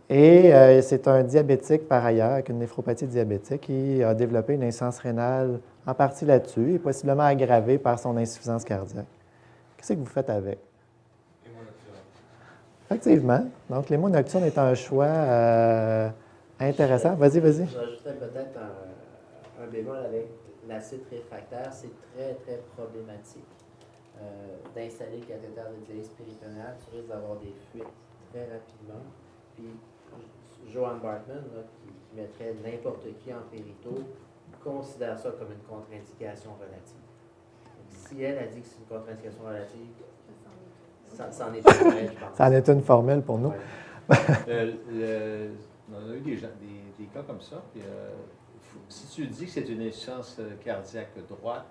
Et c'est un diabétique par ailleurs, avec une néphropathie diabétique, qui a développé une insuffisance rénale en partie là-dessus et possiblement aggravée par son insuffisance cardiaque. Qu'est-ce que vous faites avec? Effectivement. Donc, l'hémo nocturne est un choix intéressant. Vas-y, vas-y. J'ajouterais peut-être un bémol avec l'acide réfractaire. C'est très, très problématique d'installer le cathéter de dialyse péritonéale. Tu risques d'avoir des fuites très rapidement. Puis, Joanne Bartman, là, qui mettrait n'importe qui en périto, considère ça comme une contre-indication relative. Donc, si elle a dit que c'est une contre-indication relative, ça en est une vraie, je pense. Ça en est une formule pour nous. Ouais. On a eu des cas comme ça. Puis, si tu dis que c'est une insuffisance cardiaque droite,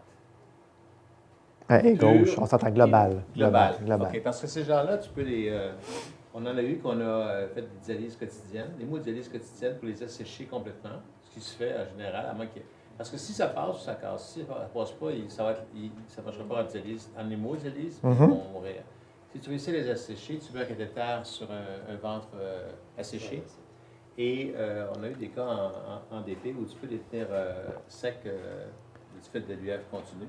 Et gauche, on s'entend global. Global. OK, parce que ces gens-là, tu peux les... on en a eu qu'on a fait des dialyses quotidiennes, des hémodialyses quotidiennes pour les assécher complètement, ce qui se fait en général, à moins que... Parce que si ça passe ou ça casse, si ça ne passe pas, ça ne marchera pas en hémodialyse, ils vont mourir. Si tu réussis à les assécher, tu mets un cathéter sur un ventre asséché. Et on a eu des cas en DP où tu peux les tenir secs du fait de l'UF continu.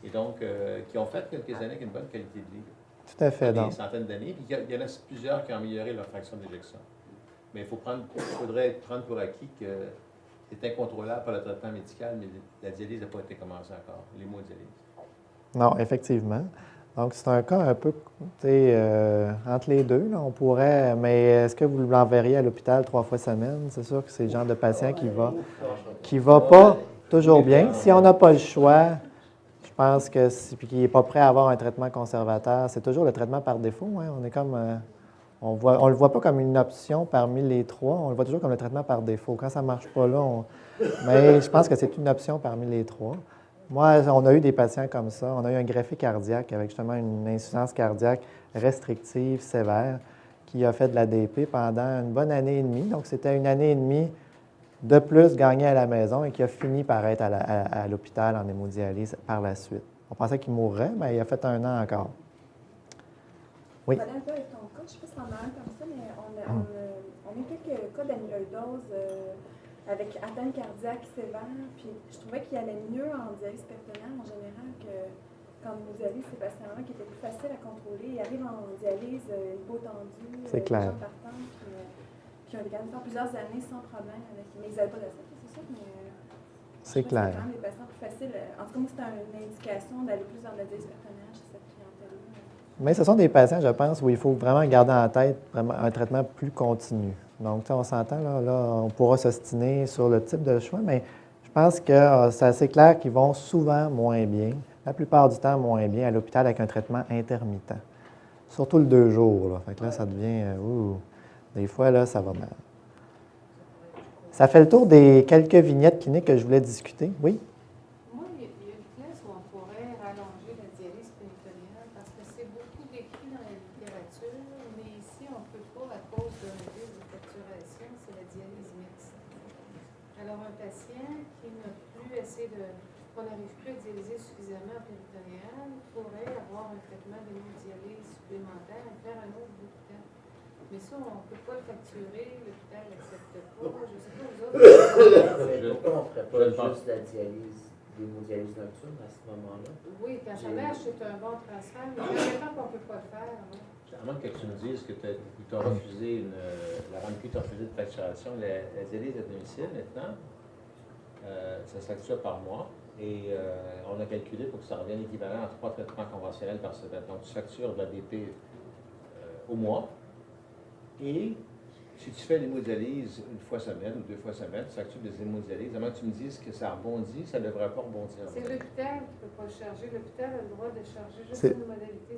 Et donc, qui ont fait quelques années avec une bonne qualité de vie. Tout à fait. Des centaines d'années. Puis il y en a plusieurs qui ont amélioré leur fraction d'éjection. Mais il faudrait prendre pour acquis que c'est incontrôlable par le traitement médical, mais la dialyse n'a pas été commencée encore, l'hémodialyse. Non, effectivement. Donc, c'est un cas un peu entre les deux, là, on pourrait, mais est-ce que vous l'enverriez à l'hôpital 3 fois semaine? C'est sûr que c'est le genre de patient qui va pas toujours bien. Si on n'a pas le choix, je pense que puis qu'il n'est pas prêt à avoir un traitement conservateur, c'est toujours le traitement par défaut. Hein. On est comme, on le voit pas comme une option parmi les 3, on le voit toujours comme le traitement par défaut. Quand ça ne marche pas là, mais je pense que c'est une option parmi les 3. Moi, on a eu des patients comme ça. On a eu un greffé cardiaque avec justement une insuffisance cardiaque restrictive sévère qui a fait de l'ADP pendant une bonne année et demie. Donc, c'était une année et demie de plus gagnée à la maison et qui a fini par être à l'hôpital en hémodialyse par la suite. On pensait qu'il mourrait, mais il a fait 1 an encore. Oui. On va aller un peu avec ton cas. Je ne sais pas si on a un comme ça, mais on a eu quelques cas d'amyloïdose avec atteinte cardiaque sévère. Puis je trouvais qu'il allait mieux en dialyse péritonéale en général qu'en hémodialyse. Ces patients-là qui étaient plus faciles à contrôler. Ils arrivent en dialyse hypotendus, c'est clair. Puis on les gagne pendant plusieurs années sans problème. Mais ils n'avaient pas d'acide, c'est ça. Mais c'est clair. C'est quand même des patients plus faciles. En tout cas, moi, c'était une indication d'aller plus dans la dialyse péritonéale chez cette clientèle-là. Mais ce sont des patients, je pense, où il faut vraiment garder en tête un traitement plus continu. Donc, on s'entend, là, on pourra s'ostiner sur le type de choix, mais je pense que c'est assez clair qu'ils vont souvent moins bien, la plupart du temps moins bien, à l'hôpital avec un traitement intermittent. Surtout le 2 jours. Là. Fait que là, ça devient... des fois, là, ça va mal. Ça fait le tour des quelques vignettes cliniques que je voulais discuter. Oui? Moi, il y a une place où on pourrait rallonger la dialyse péritonéale parce que c'est beaucoup décrit dans la littérature, mais ici, on ne peut pas à cause d'un risque de facturation, c'est la dialyse mixte. Alors, un patient qui n'a plus assez qu'on n'arrive plus à dialyser suffisamment en péritonéale pourrait avoir un traitement d'hémodialyse supplémentaire et faire un autre bout de temps. Mais ça, on ne peut pas le facturer, l'hôpital n'accepte pas. Je ne sais pas, vous autres. Pourquoi on ne ferait pas juste la dialyse, l'hémodialyse nocturne à ce moment-là? Oui, quand ça marche, c'est un bon transfert, mais maintenant qu'on ne peut pas le faire. À moins que tu me dises que tu as refusé la RAMQ t'a refusé de facturation, la dialyse à domicile maintenant, ça se facture par mois. Et on a calculé pour que ça revienne équivalent à 3 traitements conventionnels par semaine. Donc, tu factures de la DP au mois. Et si tu fais l'hémodialyse 1 fois semaine ou 2 fois semaine, tu factures des hémodialyses. À moins que tu me dises que ça rebondit, ça ne devrait pas rebondir. C'est l'hôpital qui ne peut pas le charger. L'hôpital a le droit de charger juste une modalité.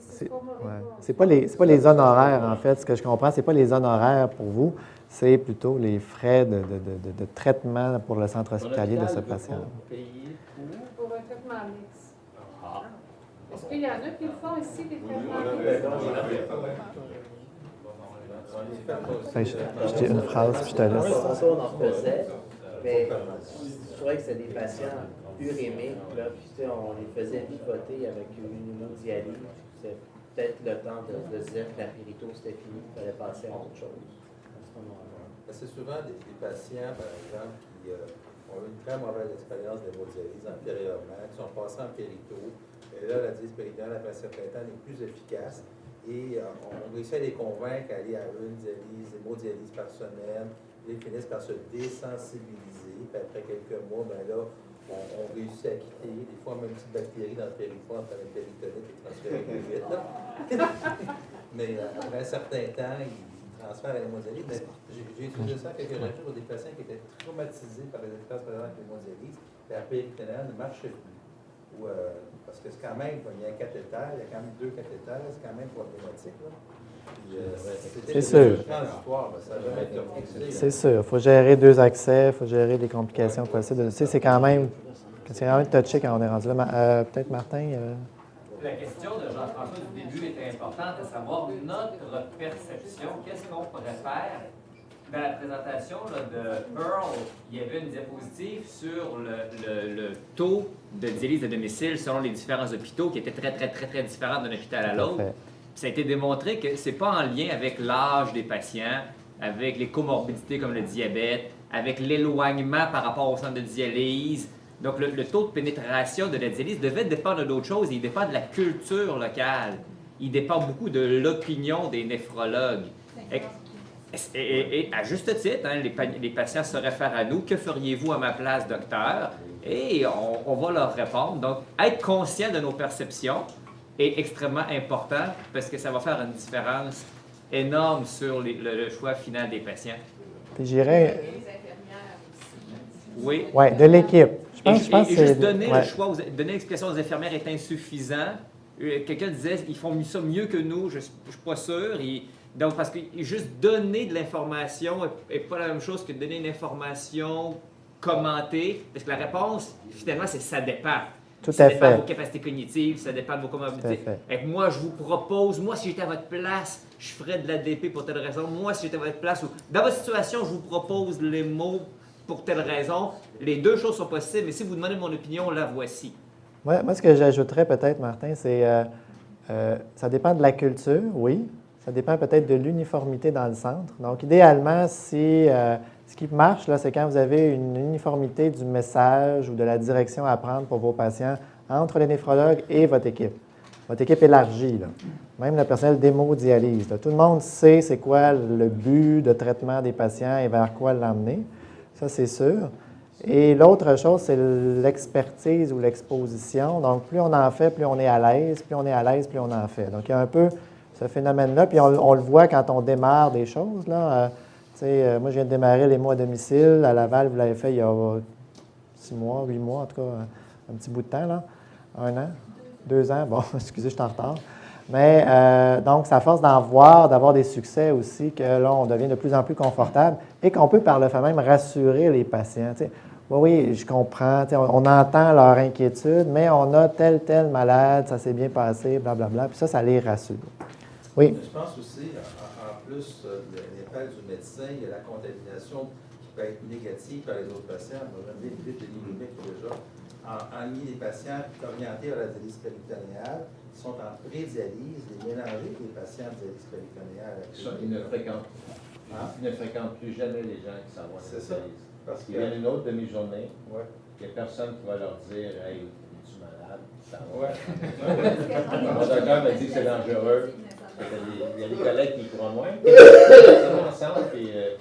C'est pas les honoraires, en fait. Ce que je comprends, ce n'est pas les honoraires pour vous, c'est plutôt les frais de traitement pour le centre hospitalier de ce patient. Pour un traitement mixte. Est-ce qu'il y en a qui le font ici, des traitements mixtes? Je dis une phrase, puis je te laisse. On en faisait, Mais je trouvais que c'était des patients urémiques, là, puis tu sais, on les faisait pivoter avec une hémodialyse. C'est peut-être le temps de se dire que la périto c'était fini, il fallait passer à autre chose à ce moment-là. C'est souvent des patients, par exemple, qui ont eu une très mauvaise expérience d'hémodialyse antérieurement, qui sont passés en périto. Et là, la dialyse péritonéale, après un certain temps, n'est plus efficace. Et on réussit à les convaincre d'aller à une dialyse, hémodialyse par semaine. Ils finissent par se désensibiliser. Puis après quelques mois, ben là, on réussit à quitter. Des fois, même une petite bactérie dans le périphore, on fait une péritonite et transférer plus vite. Là. Mais après un certain temps, ils transfèrent à l'hémodialyse. Mais j'ai utilisé ça quelques jours pour des patients qui étaient traumatisés par les expériences précédentes avec l'hémodialyse. La péritonéale ne marchait plus. Parce que c'est quand même, il y a un cathéter, il y a quand même 2 cathéters, c'est quand même problématique. C'est sûr. C'est sûr. Il faut gérer 2 accès, il faut gérer des complications possibles. Tu sais, c'est quand même touché quand on est rendu là. Peut-être Martin. La question de Jean-François du début était importante, à savoir notre perception. Qu'est-ce qu'on pourrait faire? Dans la présentation là, de Pearl, il y avait une diapositive sur le taux de dialyse de domicile selon les différents hôpitaux qui était très différent d'un hôpital à l'autre. Ça a été démontré que ce n'est pas en lien avec l'âge des patients, avec les comorbidités comme le diabète, avec l'éloignement par rapport au centre de dialyse. Donc, le taux de pénétration de la dialyse devait dépendre d'autres choses. Il dépend de la culture locale. Il dépend beaucoup de l'opinion des néphrologues. Et à juste titre, hein, les patients se réfèrent à nous. Que feriez-vous à ma place, docteur? Et on va leur répondre. Donc, être conscient de nos perceptions est extrêmement important parce que ça va faire une différence énorme sur le choix final des patients. J'irais. Oui. Oui, de l'équipe. Je pense et juste donner le choix, donner l'explication aux infirmières est insuffisant. Quelqu'un disait, ils font ça mieux que nous, je ne suis pas sûr. Donc, parce que juste donner de l'information n'est pas la même chose que donner une information commentée, parce que la réponse, finalement, c'est ça dépend. Ça dépend de vos capacités cognitives, ça dépend de vos comorbidités. Et moi, je vous propose, moi, si j'étais à votre place, je ferais de l'ADP pour telle raison. Moi, si j'étais à votre place, dans votre situation, je vous propose les mots pour telle raison. Les 2 choses sont possibles, mais si vous demandez mon opinion, la voici. Moi, ce que j'ajouterais peut-être, Martin, c'est ça dépend de la culture, oui. Ça dépend peut-être de l'uniformité dans le centre. Donc, idéalement, ce qui marche, là, c'est quand vous avez une uniformité du message ou de la direction à prendre pour vos patients entre les néphrologues et votre équipe. Votre équipe élargie, là. Même le personnel d'hémodialyse. Tout le monde sait c'est quoi le but de traitement des patients et vers quoi l'emmener. Ça, c'est sûr. Et l'autre chose, c'est l'expertise ou l'exposition. Donc, plus on en fait, plus on est à l'aise. Plus on est à l'aise, plus on en fait. Donc, il y a un peu ce phénomène-là. Puis, on le voit quand on démarre des choses. Là. Moi, je viens de démarrer les mots à domicile. À Laval, vous l'avez fait il y a 6 mois, 8 mois, en tout cas, un petit bout de temps. Là. 1 an, 2 ans. Bon, excusez, je suis en retard. Mais donc, c'est à force d'en voir, d'avoir des succès aussi, que là, on devient de plus en plus confortable et qu'on peut par le fait même rassurer les patients. T'sais, oui, je comprends, on entend leur inquiétude, mais on a tel malade, ça s'est bien passé, blablabla, puis ça les rassure. Oui? Je pense aussi, en plus de l'impact du médecin, il y a la contamination qui peut être négative par les autres patients. On va revenir vite de l'hygiénique déjà. En ligne, les patients orientés vers la dialyse péritonéale sont en pré-dialyse, les mélanger avec les patients de dialyse péritonéale. Ils ne fréquentent plus jamais les gens qui s'en vont à la dialyse. Parce qu'il y a une autre demi-journée, il n'y a personne qui va leur dire « Hey, es-tu malade? » Mon docteur m'a dit que c'est dangereux. Il y a des collègues qui y croient moins. Ils sont ensemble et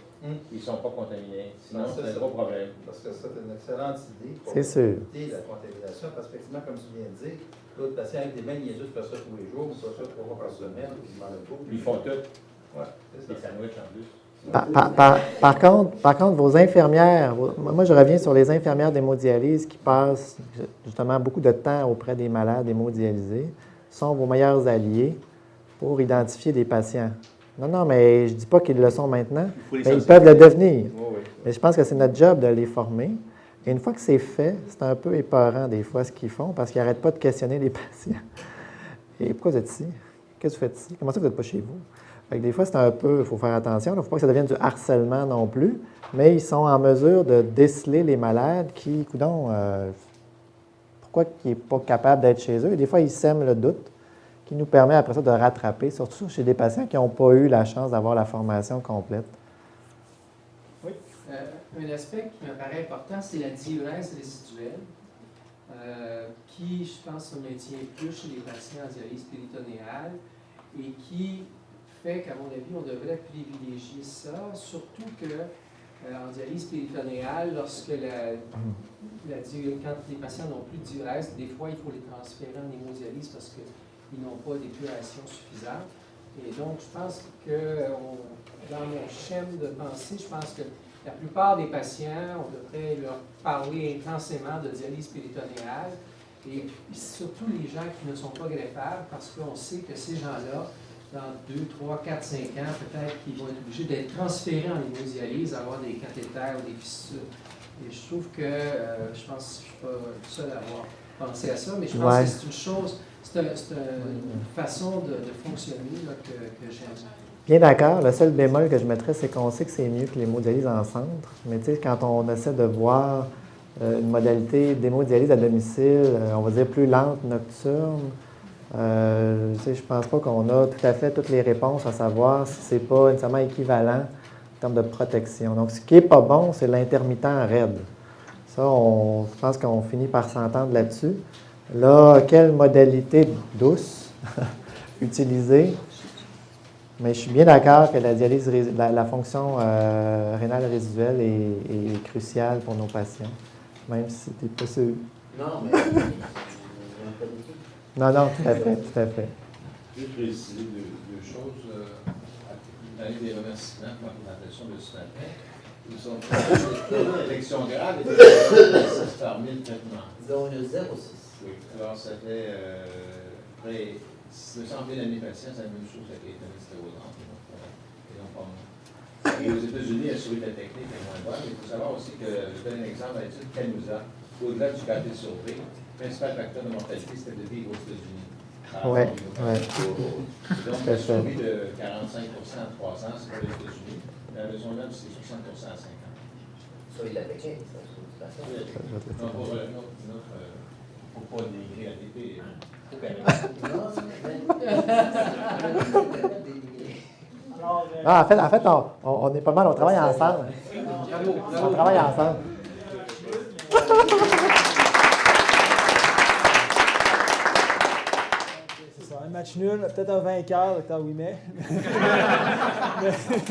ils ne sont pas contaminés. Sinon, c'est un gros problème. Parce que ça, c'est une excellente idée pour éviter la contamination. Parce qu'effectivement, comme tu viens de dire, l'autre patient avec des mains niaiseuses fait ça tous les jours, fait ça 3 fois par semaine, ils m'en beaucoup. Ils font tout. Oui, des sandwichs en plus. Par contre, vos infirmières, moi je reviens sur les infirmières d'hémodialyse qui passent justement beaucoup de temps auprès des malades hémodialysés, sont vos meilleurs alliés pour identifier des patients. Non, mais je ne dis pas qu'ils le sont maintenant, mais ils peuvent le devenir. Mais je pense que c'est notre job de les former. Et une fois que c'est fait, c'est un peu épeurant des fois ce qu'ils font parce qu'ils n'arrêtent pas de questionner les patients. Et pourquoi vous êtes ici? Qu'est-ce que vous faites ici? Comment ça vous n'êtes pas chez vous? Fait que des fois, c'est un peu, il faut faire attention, il ne faut pas que ça devienne du harcèlement non plus, mais ils sont en mesure de déceler les malades qui, coudonc, pourquoi il n'est pas capable d'être chez eux. Et des fois, ils sèment le doute, qui nous permet après ça de rattraper, surtout chez des patients qui n'ont pas eu la chance d'avoir la formation complète. Oui. Un aspect qui me paraît important, c'est la diurèse résiduelle, qui, je pense, se maintient plus chez les patients en dialyse péritonéale et qui fait qu'à mon avis, on devrait privilégier ça, surtout que en dialyse péritonéale, lorsque quand les patients n'ont plus de diurèse, des fois, il faut les transférer en hémodialyse parce qu'ils n'ont pas d'épuration suffisante. Et donc, je pense que dans mon schème de pensée, je pense que la plupart des patients, on devrait leur parler intensément de dialyse péritonéale, et surtout les gens qui ne sont pas greffables, parce qu'on sait que ces gens-là, dans 2, 3, 4, 5 ans, peut-être qu'ils vont être obligés d'être transférés en hémodialyse, avoir des cathéters ou des fissures. Et je trouve que, je pense que je ne suis pas le seul à avoir pensé à ça, mais je pense que c'est une chose, c'est une façon de fonctionner là, que j'aime. Bien d'accord. Le seul bémol que je mettrais, c'est qu'on sait que c'est mieux que l'hémodialyse en centre. Mais tu sais, quand on essaie de voir une modalité d'hémodialyse à domicile, on va dire plus lente, nocturne, je ne pense pas qu'on a tout à fait toutes les réponses à savoir si ce n'est pas nécessairement équivalent en termes de protection. Donc, ce qui n'est pas bon, c'est l'intermittent raide. Ça, je pense qu'on finit par s'entendre là-dessus. Là, quelle modalité douce utiliser? Mais je suis bien d'accord que la dialyse, la fonction rénale résiduelle est cruciale pour nos patients, même si tu n'es pas sûr. Non, mais non, tout à fait. Juste préciser deux choses. Donner des remerciements pour la présentation de ce matin. Ils sont l'élection grave et 6 par 1000 traitements. 0,06. Oui, alors ça fait près 200 000 années patients, c'est la même chose avec les ténistérosantes, et non pas moins. Et aux États-Unis, la souris de la technique est moins bonne, mais il faut savoir aussi que, je donne un exemple à l'étude Canusa, au-delà du côté survie, le principal facteur de mortalité, c'était de vivre aux États-Unis. Oui. Donc, la survie de 45% en 3 ans, c'est pour les États-Unis. La maison là, c'est 60% à 5 ans. Souris de la technique, ça, non, pour notre faut pas dénigrer ATP. En fait, on est pas mal, on travaille ensemble. On travaille ensemble. C'est ça, un match nul, peut-être un vainqueur, Dr. Ouimet. Mais c'est dit.